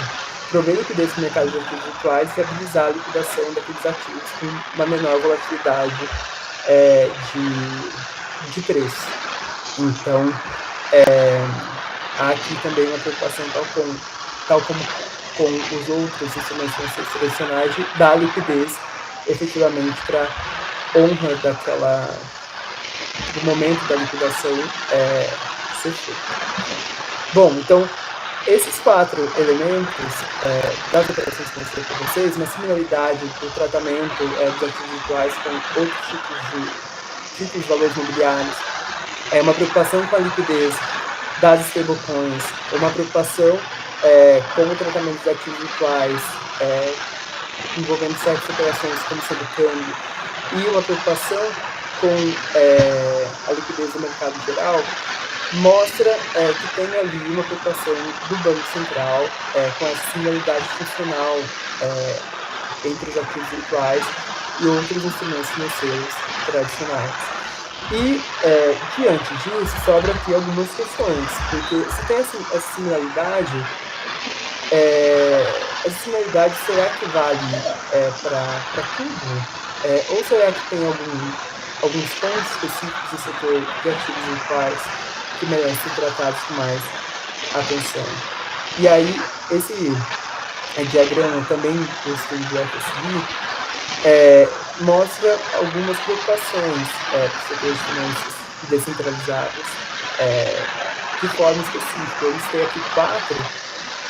prover liquidez para o mercado de ativos virtuais e viabilizar a liquidação daqueles ativos com uma menor volatilidade de preço. Então, há aqui também uma preocupação, tal como com os outros instrumentos financeiros tradicionais, de dar liquidez efetivamente para honra do momento da liquidação ser feita. Bom, então, esses 4 elementos das operações que eu mostrei para vocês, uma similaridade do tratamento dos ativos virtuais com outros tipos de valores imobiliários, uma preocupação com a liquidez das stablecoins, uma preocupação com o tratamento dos ativos virtuais envolvendo certas operações como sendo câmbio, e uma preocupação com a liquidez do mercado geral, mostra que tem ali uma preocupação do Banco Central com essa similaridade funcional entre os ativos virtuais e outros instrumentos financeiros tradicionais. E, diante disso, sobra aqui algumas questões, porque se tem essa similaridade, essa similaridade será que vale para tudo? Ou será que tem alguns pontos específicos do setor de ativos virtuais que merecem ser tratados com mais atenção? E aí, esse diagrama também do estudo do FSB mostra algumas preocupações do setor de finanças descentralizadas de forma específica. Eles têm aqui 4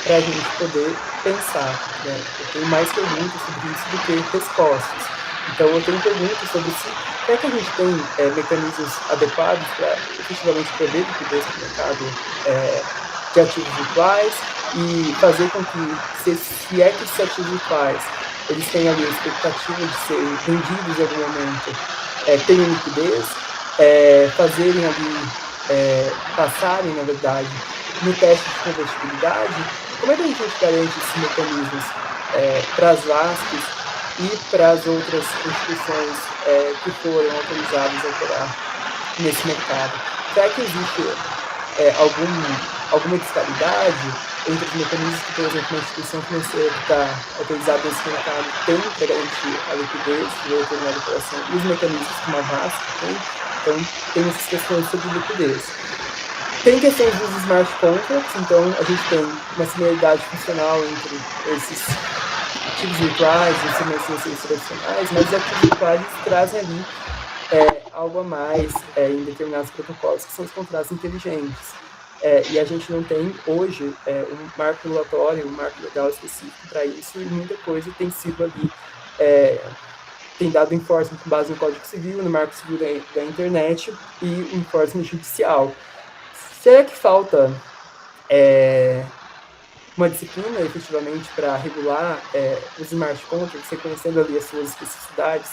para a gente poder pensar, né? Eu tenho mais perguntas sobre isso do que respostas. Então, eu tenho perguntas sobre será que a gente tem mecanismos adequados para efetivamente prever liquidez no mercado de ativos virtuais e fazer com que, se é que esses ativos virtuais eles têm ali a expectativa de serem vendidos em algum momento, tenham liquidez, fazerem ali, passarem, na verdade, no teste de convertibilidade. Como é que a gente garante esses mecanismos para as VASPs e para as outras instituições que foram autorizadas a operar nesse mercado? Será que existe alguma disparidade entre os mecanismos que, por exemplo, uma instituição financeira que está autorizada nesse mercado tem para garantir a liquidez de uma determinada operação e os mecanismos que uma VASP tem? Então, tem essas questões sobre liquidez. Tem questões dos smart contracts, então a gente tem uma similaridade funcional entre esses ativos virtuais e instrumentos financeiros tradicionais, mas os ativos virtuais trazem ali algo a mais em determinados protocolos, que são os contratos inteligentes. E a gente não tem hoje um marco regulatório, um marco legal específico para isso, e muita coisa tem sido ali, tem dado enforcement com base no Código Civil, no Marco Civil da Internet e o enforcement judicial. Será que falta uma disciplina, efetivamente, para regular os smart contracts, reconhecendo ali as suas especificidades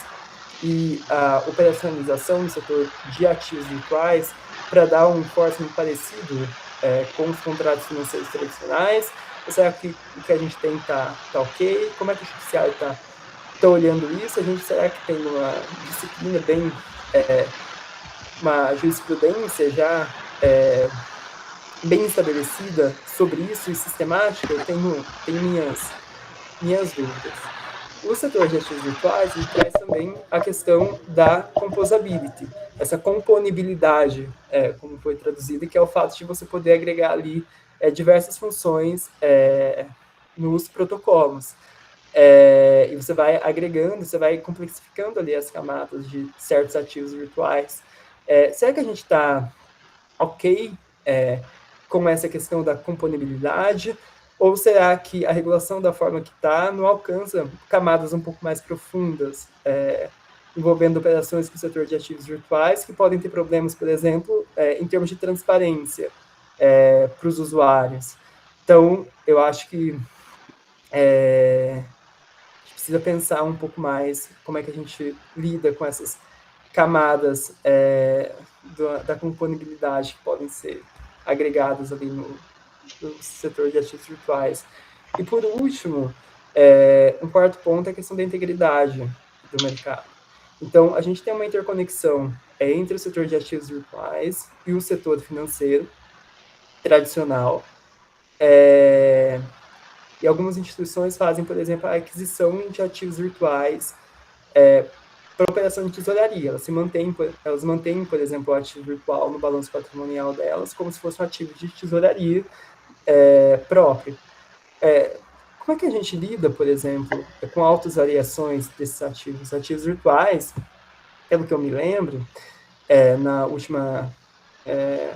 e a operacionalização no setor de ativos virtuais, para dar um enforcement parecido com os contratos financeiros tradicionais? Ou será que o que a gente tem está ok? Como é que o judiciário está olhando isso? Será que tem uma disciplina bem, uma jurisprudência já bem estabelecida sobre isso e sistemática? Eu tenho minhas dúvidas. O setor de ativos virtuais traz também a questão da composability, essa componibilidade, como foi traduzido, que é o fato de você poder agregar ali diversas funções nos protocolos. E você vai agregando, você vai complexificando ali as camadas de certos ativos virtuais. Será que a gente está ok com essa questão da componibilidade? Ou será que a regulação da forma que está não alcança camadas um pouco mais profundas, envolvendo operações com o setor de ativos virtuais, que podem ter problemas, por exemplo, em termos de transparência para os usuários? Então, eu acho que a gente precisa pensar um pouco mais como é que a gente lida com essas camadas da componibilidade que podem ser agregadas ali no setor de ativos virtuais. E, por último, um quarto ponto é a questão da integridade do mercado. Então, a gente tem uma interconexão entre o setor de ativos virtuais e o setor financeiro tradicional. E algumas instituições fazem, por exemplo, a aquisição de ativos virtuais para operação de tesouraria. Elas mantêm, por exemplo, o ativo virtual no balanço patrimonial delas como se fosse um ativo de tesouraria próprio. Como é que a gente lida, por exemplo, com altas variações desses ativos? Ativos virtuais pelo que eu me lembro,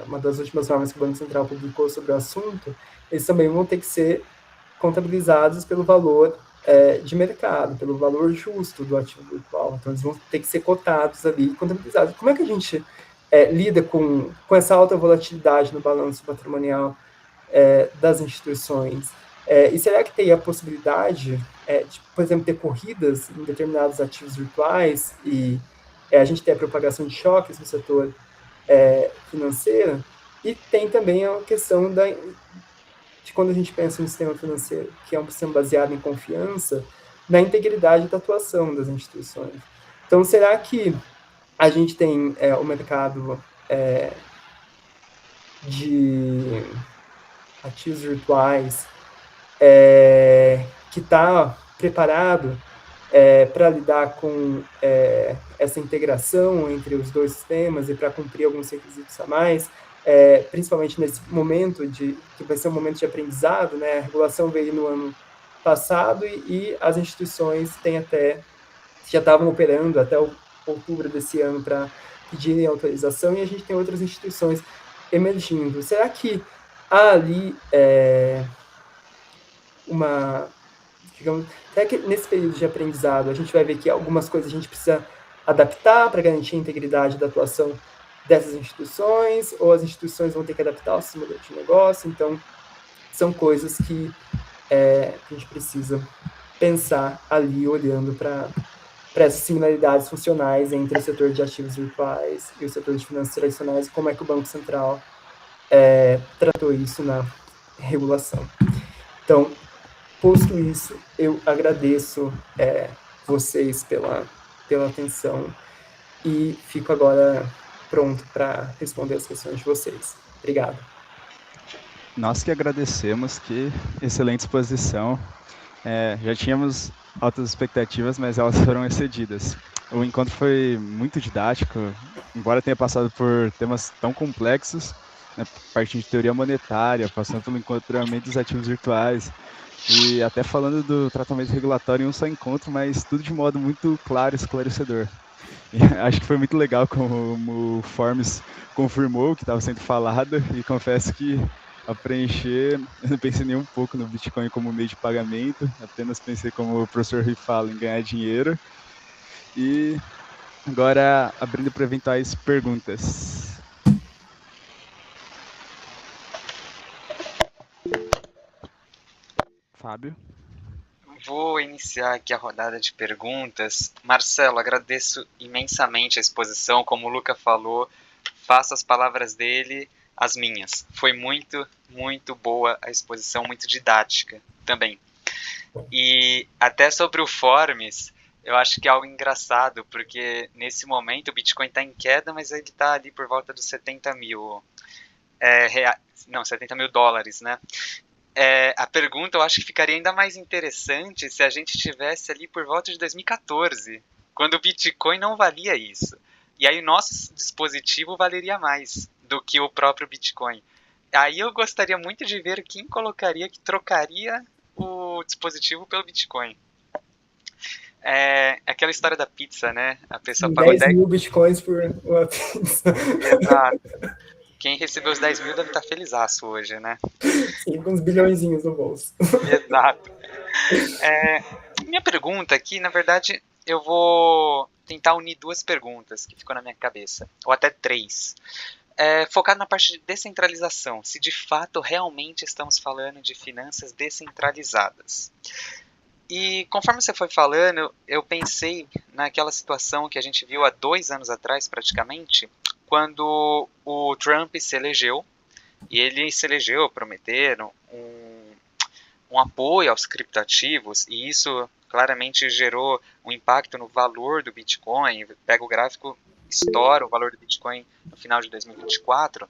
uma das últimas normas que o Banco Central publicou sobre o assunto, eles também vão ter que ser contabilizados pelo valor de mercado, pelo valor justo do ativo virtual. Então, eles vão ter que ser cotados ali, contabilizados. Como é que a gente lida com essa alta volatilidade no balanço patrimonial das instituições? E será que tem a possibilidade de, por exemplo, ter corridas em determinados ativos virtuais e a gente ter a propagação de choques no setor financeiro? E tem também a questão de quando a gente pensa no sistema financeiro, que é um sistema baseado em confiança, na integridade da atuação das instituições. Então, será que a gente tem o mercado de ativos virtuais que está preparado para lidar com essa integração entre os dois sistemas e para cumprir alguns requisitos a mais, principalmente nesse momento que vai ser um momento de aprendizado, né? A regulação veio no ano passado e as instituições já estavam operando até outubro desse ano para pedirem autorização, e a gente tem outras instituições emergindo. Será que há ali digamos, até que nesse período de aprendizado a gente vai ver que algumas coisas a gente precisa adaptar para garantir a integridade da atuação dessas instituições, ou as instituições vão ter que adaptar o seu modelo de negócio? Então, são coisas que a gente precisa pensar ali, olhando para essas similaridades funcionais entre o setor de ativos virtuais e o setor de finanças tradicionais, e como é que o Banco Central tratou isso na regulação. Então, posto isso, eu agradeço vocês pela atenção e fico agora pronto para responder as questões de vocês. Obrigado. Nós que agradecemos, que excelente exposição. Já tínhamos altas expectativas, mas elas foram excedidas. O encontro foi muito didático, embora tenha passado por temas tão complexos, né, partindo de teoria monetária, passando pelo enquadramento dos ativos virtuais, e até falando do tratamento regulatório em um só encontro, mas tudo de modo muito claro e esclarecedor. E acho que foi muito legal como o Forms confirmou o que estava sendo falado, e confesso que ao preencher, eu não pensei nem um pouco no Bitcoin como meio de pagamento, apenas pensei, como o professor Rui fala, em ganhar dinheiro. E agora, abrindo para eventuais perguntas. Fábio? Vou iniciar aqui a rodada de perguntas. Marcelo, agradeço imensamente a exposição. Como o Luca falou, faço as palavras dele as minhas. Foi muito, muito boa a exposição, muito didática também. E até sobre o Forms, eu acho que é algo engraçado, porque nesse momento o Bitcoin está em queda, mas ele está ali por volta dos 70 mil reais, não, 70 mil dólares, né? A pergunta eu acho que ficaria ainda mais interessante se a gente estivesse ali por volta de 2014, quando o Bitcoin não valia isso. E aí o nosso dispositivo valeria mais do que o próprio Bitcoin. Aí eu gostaria muito de ver quem colocaria, que trocaria o dispositivo pelo Bitcoin. Aquela história da pizza, né? A pessoa pagou 10 mil bitcoins por uma pizza. Exato. Quem recebeu os 10 mil deve estar felizaço hoje, né? Sim, com uns bilhõezinhos no bolso. Exato. Minha pergunta aqui, na verdade, eu vou tentar unir duas perguntas que ficou na minha cabeça, ou até três. Focado na parte de descentralização, se de fato realmente estamos falando de finanças descentralizadas. E conforme você foi falando, eu pensei naquela situação que a gente viu há 2 anos atrás, praticamente, quando o Trump se elegeu, e ele se elegeu prometendo um apoio aos criptoativos, e isso claramente gerou um impacto no valor do Bitcoin. Pega o gráfico, estoura o valor do Bitcoin no final de 2024,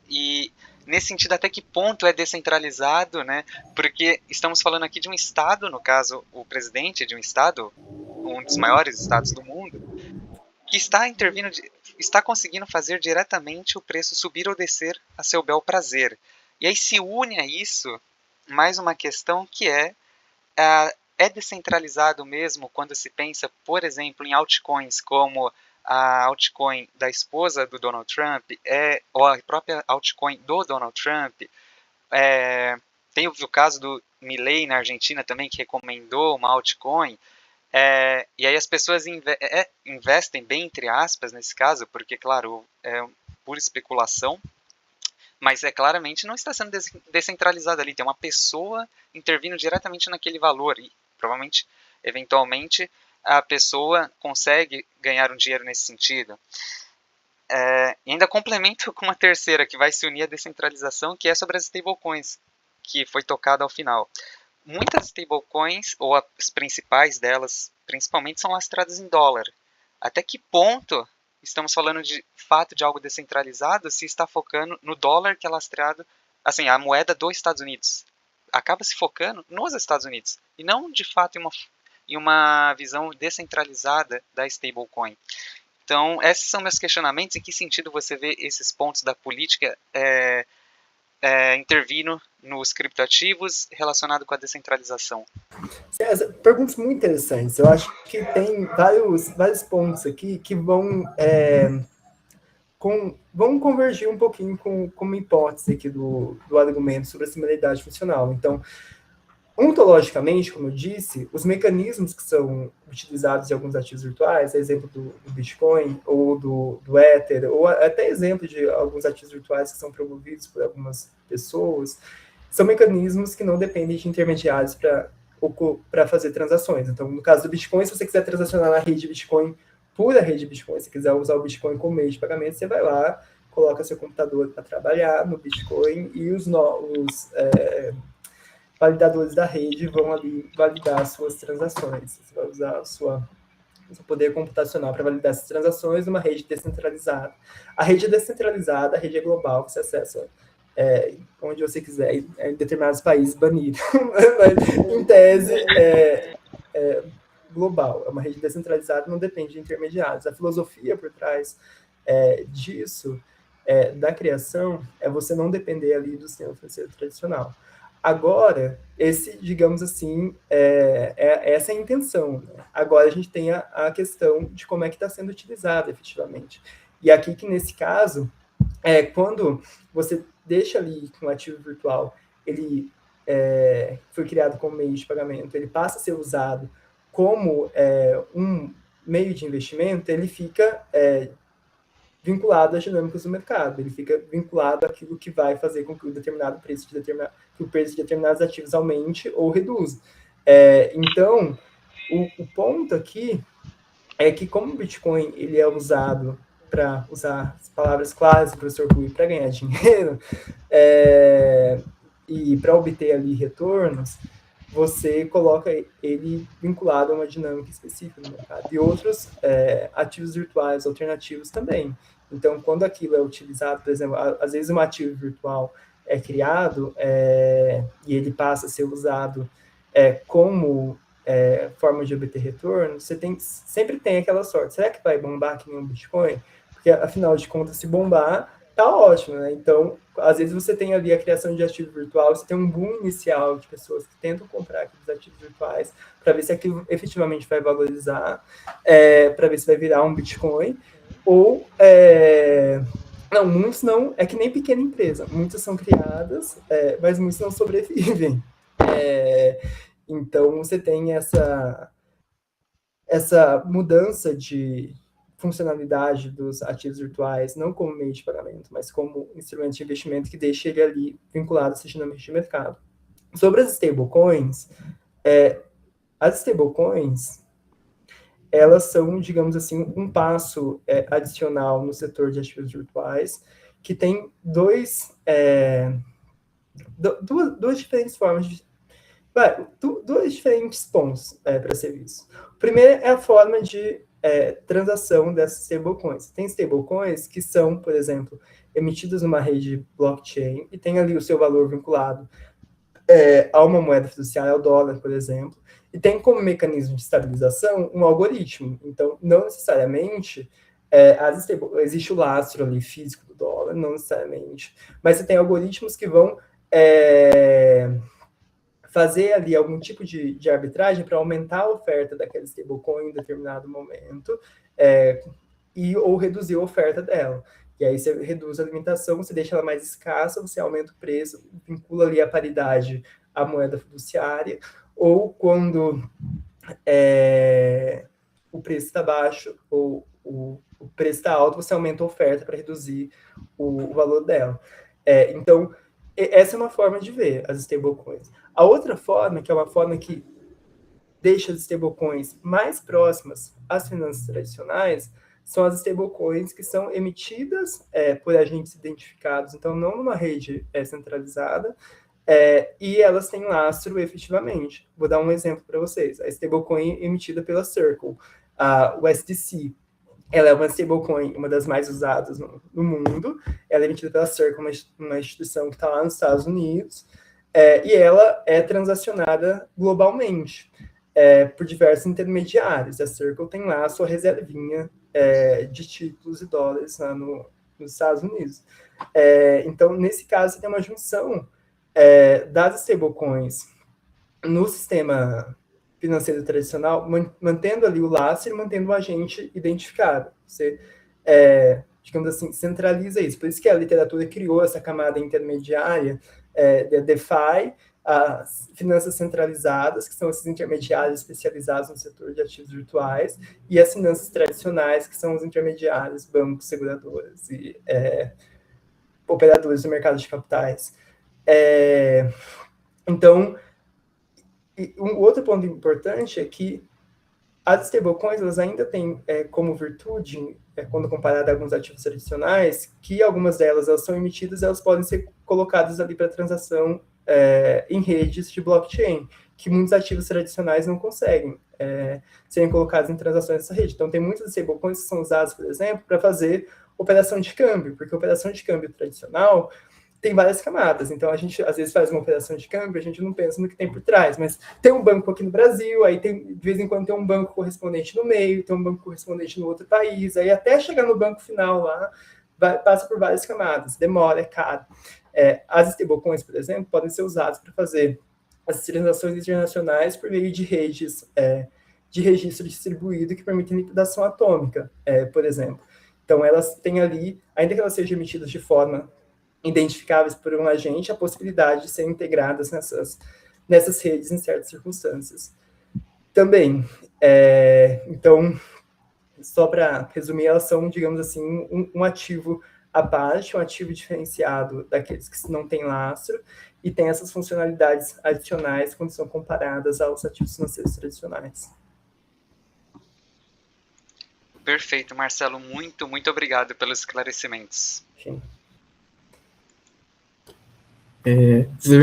e nesse sentido, até que ponto é descentralizado, né? Porque estamos falando aqui de um estado, no caso, o presidente de um estado, um dos maiores estados do mundo, que está intervindo, está conseguindo fazer diretamente o preço subir ou descer a seu bel prazer. E aí se une a isso mais uma questão que é descentralizado mesmo quando se pensa, por exemplo, em altcoins como a altcoin da esposa do Donald Trump, ou a própria altcoin do Donald Trump. Tem o caso do Milei na Argentina também, que recomendou uma altcoin. E aí as pessoas investem bem, entre aspas, nesse caso, porque, claro, é pura especulação, mas claramente não está sendo descentralizado ali. Tem uma pessoa intervindo diretamente naquele valor e provavelmente, eventualmente, a pessoa consegue ganhar um dinheiro nesse sentido. E ainda complemento com uma terceira que vai se unir à descentralização, que é sobre as stablecoins, que foi tocada ao final. Muitas stablecoins, ou as principais delas, principalmente, são lastreadas em dólar. Até que ponto estamos falando de fato de algo descentralizado se está focando no dólar que é lastreado, assim, a moeda dos Estados Unidos? Acaba se focando nos Estados Unidos, e não de fato em uma visão descentralizada da stablecoin. Então, esses são meus questionamentos. Em que sentido você vê esses pontos da política intervindo nos criptoativos relacionado com a descentralização? César, perguntas muito interessantes. Eu acho que tem vários pontos aqui que vão convergir um pouquinho com uma hipótese aqui do argumento sobre a similaridade funcional. Então, ontologicamente, como eu disse, os mecanismos que são utilizados em alguns ativos virtuais, exemplo do Bitcoin ou do Ether, ou até exemplo de alguns ativos virtuais que são promovidos por algumas pessoas, são mecanismos que não dependem de intermediários para fazer transações. Então, no caso do Bitcoin, se você quiser transacionar na rede Bitcoin, pura rede Bitcoin, se quiser usar o Bitcoin como meio de pagamento, você vai lá, coloca seu computador para trabalhar no Bitcoin e os validadores da rede vão ali validar as suas transações. Você vai usar o seu poder computacional para validar essas transações numa rede descentralizada. A rede é descentralizada, a rede é global, você acessa onde você quiser, em determinados países banidos. Mas, em tese, global. É uma rede descentralizada, não depende de intermediários. A filosofia por trás disso, da criação, é você não depender ali do sistema financeiro tradicional. Agora, digamos assim, essa é a intenção. Né? Agora a gente tem a questão de como é que está sendo utilizada efetivamente. E aqui que, nesse caso, quando você deixa ali com um ativo virtual, ele foi criado como meio de pagamento, ele passa a ser usado como um meio de investimento, ele fica vinculado às dinâmicas do mercado, ele fica vinculado àquilo que vai fazer com que o preço de determinados ativos aumente ou reduza. Então, o ponto aqui é que, como o Bitcoin ele é usado para usar as palavras claras do professor Rui para ganhar dinheiro e para obter ali retornos, você coloca ele vinculado a uma dinâmica específica no mercado. E outros ativos virtuais alternativos também. Então, quando aquilo é utilizado, por exemplo, às vezes um ativo virtual é criado e ele passa a ser usado como forma de obter retorno, você sempre tem aquela sorte. Será que vai bombar que nem um Bitcoin? Porque, afinal de contas, se bombar, tá ótimo, né? Então, às vezes você tem ali a criação de ativo virtual, você tem um boom inicial de pessoas que tentam comprar aqueles ativos virtuais para ver se aquilo efetivamente vai valorizar, para ver se vai virar um Bitcoin, ou não, muitos não, é que nem pequena empresa, muitas são criadas, mas muitos não sobrevivem. Então, você tem essa mudança de funcionalidade dos ativos virtuais, não como meio de pagamento, mas como instrumento de investimento que deixa ele ali vinculado a essa dinâmica de mercado. Sobre as stablecoins, elas são, digamos assim, um passo adicional no setor de ativos virtuais, que tem duas diferentes formas de dois diferentes pontos para ser visto. O primeiro é a forma de transação dessas stablecoins. Tem stablecoins que são, por exemplo, emitidas numa rede blockchain e tem ali o seu valor vinculado a uma moeda fiduciária, ao dólar, por exemplo, e tem como mecanismo de estabilização um algoritmo. Então, não necessariamente existe o lastro ali físico do dólar, não necessariamente, mas você tem algoritmos que vão fazer ali algum tipo de arbitragem para aumentar a oferta daquela stablecoin em determinado momento, ou reduzir a oferta dela. E aí você reduz a limitação, você deixa ela mais escassa, você aumenta o preço, vincula ali a paridade à moeda fiduciária, ou quando o preço está baixo ou o preço está alto, você aumenta a oferta para reduzir o valor dela. Então, essa é uma forma de ver as stablecoins. A outra forma, que é uma forma que deixa as stablecoins mais próximas às finanças tradicionais, são as stablecoins que são emitidas por agentes identificados, então não numa rede centralizada, e elas têm lastro efetivamente. Vou dar um exemplo para vocês. A stablecoin emitida pela Circle, a USDC, ela é uma stablecoin, uma das mais usadas no mundo. Ela é emitida pela Circle, uma instituição que está lá nos Estados Unidos, e ela é transacionada globalmente por diversos intermediários. A Circle tem lá a sua reservinha de títulos e dólares lá nos Estados Unidos. Então, nesse caso, tem uma junção das stablecoins no sistema financeiro tradicional, mantendo ali o lastro e mantendo o agente identificado. Você, digamos assim, centraliza isso. Por isso que a literatura criou essa camada intermediária de DeFi, as finanças centralizadas, que são esses intermediários especializados no setor de ativos virtuais, e as finanças tradicionais, que são os intermediários, bancos, seguradoras e operadores do mercado de capitais. Então, um outro ponto importante é que as stablecoins elas ainda têm como virtude, quando comparada a alguns ativos tradicionais, que algumas delas elas são emitidas, elas podem ser colocadas ali para transação em redes de blockchain, que muitos ativos tradicionais não conseguem serem colocados em transações nessa rede. Então, tem muitas stablecoins que são usadas, por exemplo, para fazer operação de câmbio, porque operação de câmbio tradicional tem várias camadas. Então, a gente, às vezes, faz uma operação de câmbio, a gente não pensa no que tem por trás, mas tem um banco aqui no Brasil, aí de vez em quando tem um banco correspondente no meio, tem um banco correspondente no outro país, aí até chegar no banco final lá, passa por várias camadas, demora, é caro. As stablecoins, por exemplo, podem ser usadas para fazer as transações internacionais por meio de redes de registro distribuído que permitem liquidação atômica, por exemplo. Então, elas têm ali, ainda que elas sejam emitidas de forma identificáveis por um agente, a possibilidade de serem integradas nessas redes em certas circunstâncias. Também, então, só para resumir, elas são, digamos assim, um ativo à parte, um ativo diferenciado daqueles que não têm lastro e tem essas funcionalidades adicionais quando são comparadas aos ativos financeiros tradicionais. Perfeito, Marcelo. Muito, muito obrigado pelos esclarecimentos. Sim.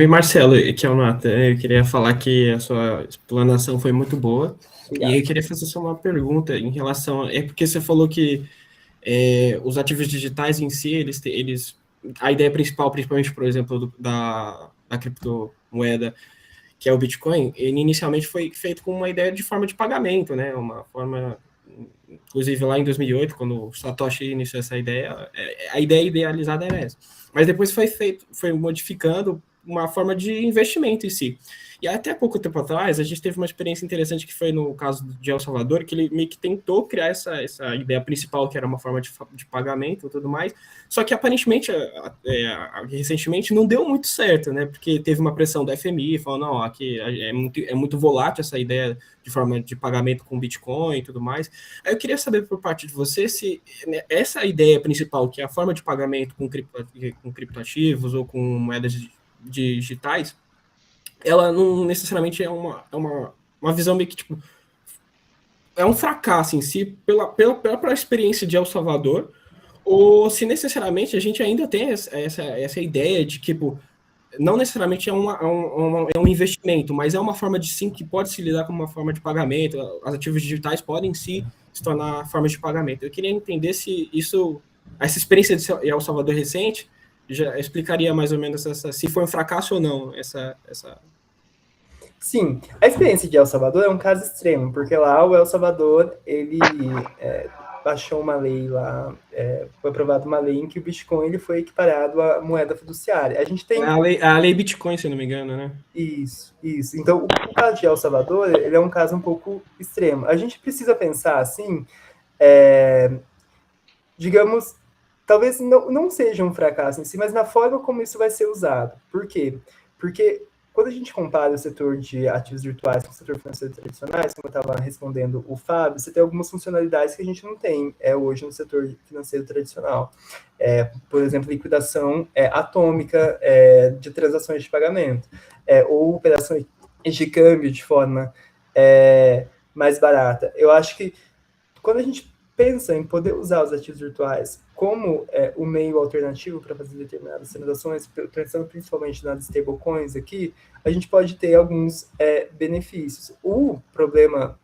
Marcelo, que é o Nathan, eu queria falar que a sua explanação foi muito boa. Obrigado. E eu queria fazer só uma pergunta em relação... porque você falou que os ativos digitais em si, eles a ideia principal, principalmente, por exemplo, da criptomoeda, que é o Bitcoin, ele inicialmente foi feito com uma ideia de forma de pagamento, né? Uma forma... Inclusive, lá em 2008, quando o Satoshi iniciou essa ideia, a ideia idealizada era essa. Mas depois foi modificando uma forma de investimento em si. E até pouco tempo atrás, a gente teve uma experiência interessante que foi no caso de El Salvador, que ele meio que tentou criar essa ideia principal, que era uma forma de pagamento e tudo mais, só que aparentemente, recentemente, não deu muito certo, né? Porque teve uma pressão do FMI, falando, não, aqui é muito volátil essa ideia de forma de pagamento com Bitcoin e tudo mais. Aí eu queria saber por parte de você se essa ideia principal, que é a forma de pagamento com criptoativos ou com moedas digitais, ela não necessariamente é uma visão meio que, tipo, é um fracasso em si pela própria experiência de El Salvador, ou se necessariamente a gente ainda tem essa ideia de que, tipo, não necessariamente é um investimento, mas é uma forma de sim que pode se lidar com uma forma de pagamento, as ativos digitais podem sim se tornar formas de pagamento. Eu queria entender se essa experiência de El Salvador recente já explicaria mais ou menos se foi um fracasso ou não essa... Sim, a experiência de El Salvador é um caso extremo, porque lá o El Salvador, ele baixou uma lei lá, foi aprovada uma lei em que o Bitcoin ele foi equiparado à moeda fiduciária. A gente tem... A lei Bitcoin, se não me engano, né? Isso. Então, o caso de El Salvador, ele é um caso um pouco extremo. A gente precisa pensar, assim, digamos, talvez não seja um fracasso em si, mas na forma como isso vai ser usado. Por quê? Porque quando a gente compara o setor de ativos virtuais com o setor financeiro tradicionais, como eu estava respondendo o Fábio, você tem algumas funcionalidades que a gente não tem hoje no setor financeiro tradicional. Por exemplo, liquidação atômica de transações de pagamento, ou operações de câmbio de forma mais barata. Eu acho que quando a gente pensa em poder usar os ativos virtuais como o meio alternativo para fazer determinadas transações, pensando principalmente nas stablecoins aqui, a gente pode ter alguns benefícios. O problema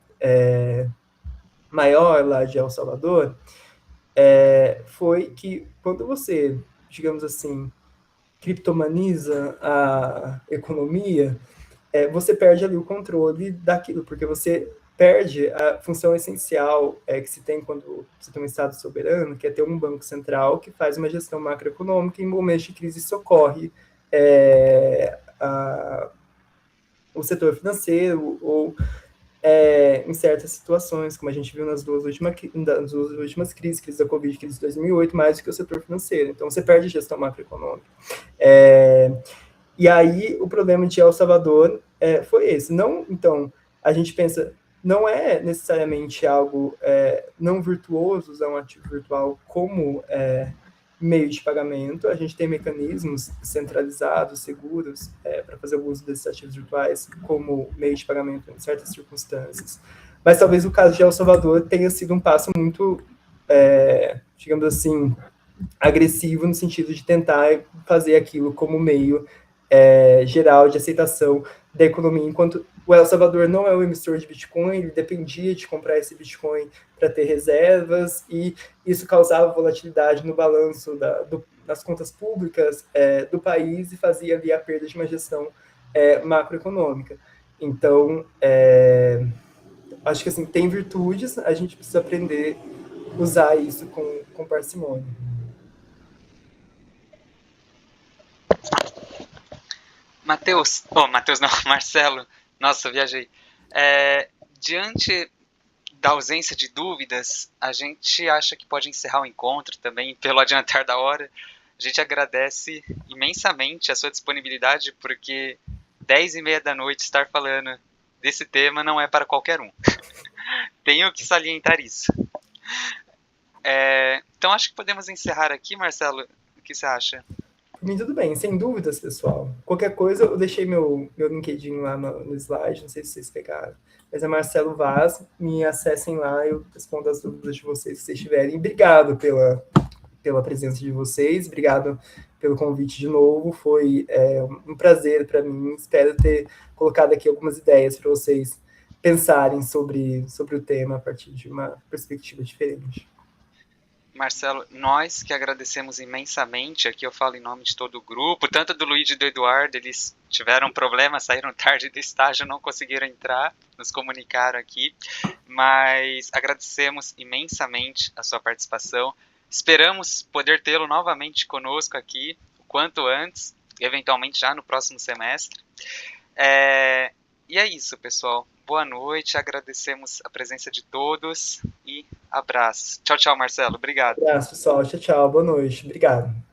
maior lá de El Salvador foi que quando você, digamos assim, criptomaniza a economia, você perde ali o controle daquilo, porque você perde a função essencial que se tem quando você tem um Estado soberano, que é ter um banco central que faz uma gestão macroeconômica e em momentos de crise socorre o setor financeiro ou em certas situações, como a gente viu nas duas últimas crises, crise da Covid, crise de 2008, mais do que o setor financeiro. Então, você perde a gestão macroeconômica. E aí, o problema de El Salvador foi esse. Não, então, a gente pensa, não é necessariamente algo não virtuoso usar um ativo virtual como meio de pagamento. A gente tem mecanismos centralizados, seguros, para fazer o uso desses ativos virtuais como meio de pagamento em certas circunstâncias. Mas talvez o caso de El Salvador tenha sido um passo muito, digamos assim, agressivo no sentido de tentar fazer aquilo como meio geral de aceitação da economia, enquanto o El Salvador não é o emissor de Bitcoin, ele dependia de comprar esse Bitcoin para ter reservas, e isso causava volatilidade no balanço das contas públicas do país e fazia ali a perda de uma gestão macroeconômica. Então, acho que assim, tem virtudes, a gente precisa aprender a usar isso com parcimônia. Marcelo, nossa, viajei. Diante da ausência de dúvidas, a gente acha que pode encerrar o encontro também, pelo adiantar da hora. A gente agradece imensamente a sua disponibilidade, porque 10h30 da noite estar falando desse tema não é para qualquer um. Tenho que salientar isso. Então acho que podemos encerrar aqui, Marcelo. O que você acha? Por mim, tudo bem, sem dúvidas, pessoal. Qualquer coisa, eu deixei meu LinkedIn lá no slide, não sei se vocês pegaram. Mas é Marcelo Vaz, me acessem lá, eu respondo as dúvidas de vocês que vocês tiverem. E obrigado pela presença de vocês, obrigado pelo convite de novo, foi um prazer para mim, espero ter colocado aqui algumas ideias para vocês pensarem sobre o tema a partir de uma perspectiva diferente. Marcelo, nós que agradecemos imensamente, aqui eu falo em nome de todo o grupo, tanto do Luiz e do Eduardo, eles tiveram problema, saíram tarde do estágio, não conseguiram entrar, nos comunicaram aqui, mas agradecemos imensamente a sua participação, esperamos poder tê-lo novamente conosco aqui, o quanto antes, eventualmente já no próximo semestre. E é isso, pessoal. Boa noite, agradecemos a presença de todos e abraços. Tchau, tchau, Marcelo. Obrigado. Abraço, pessoal. Tchau, tchau. Boa noite. Obrigado.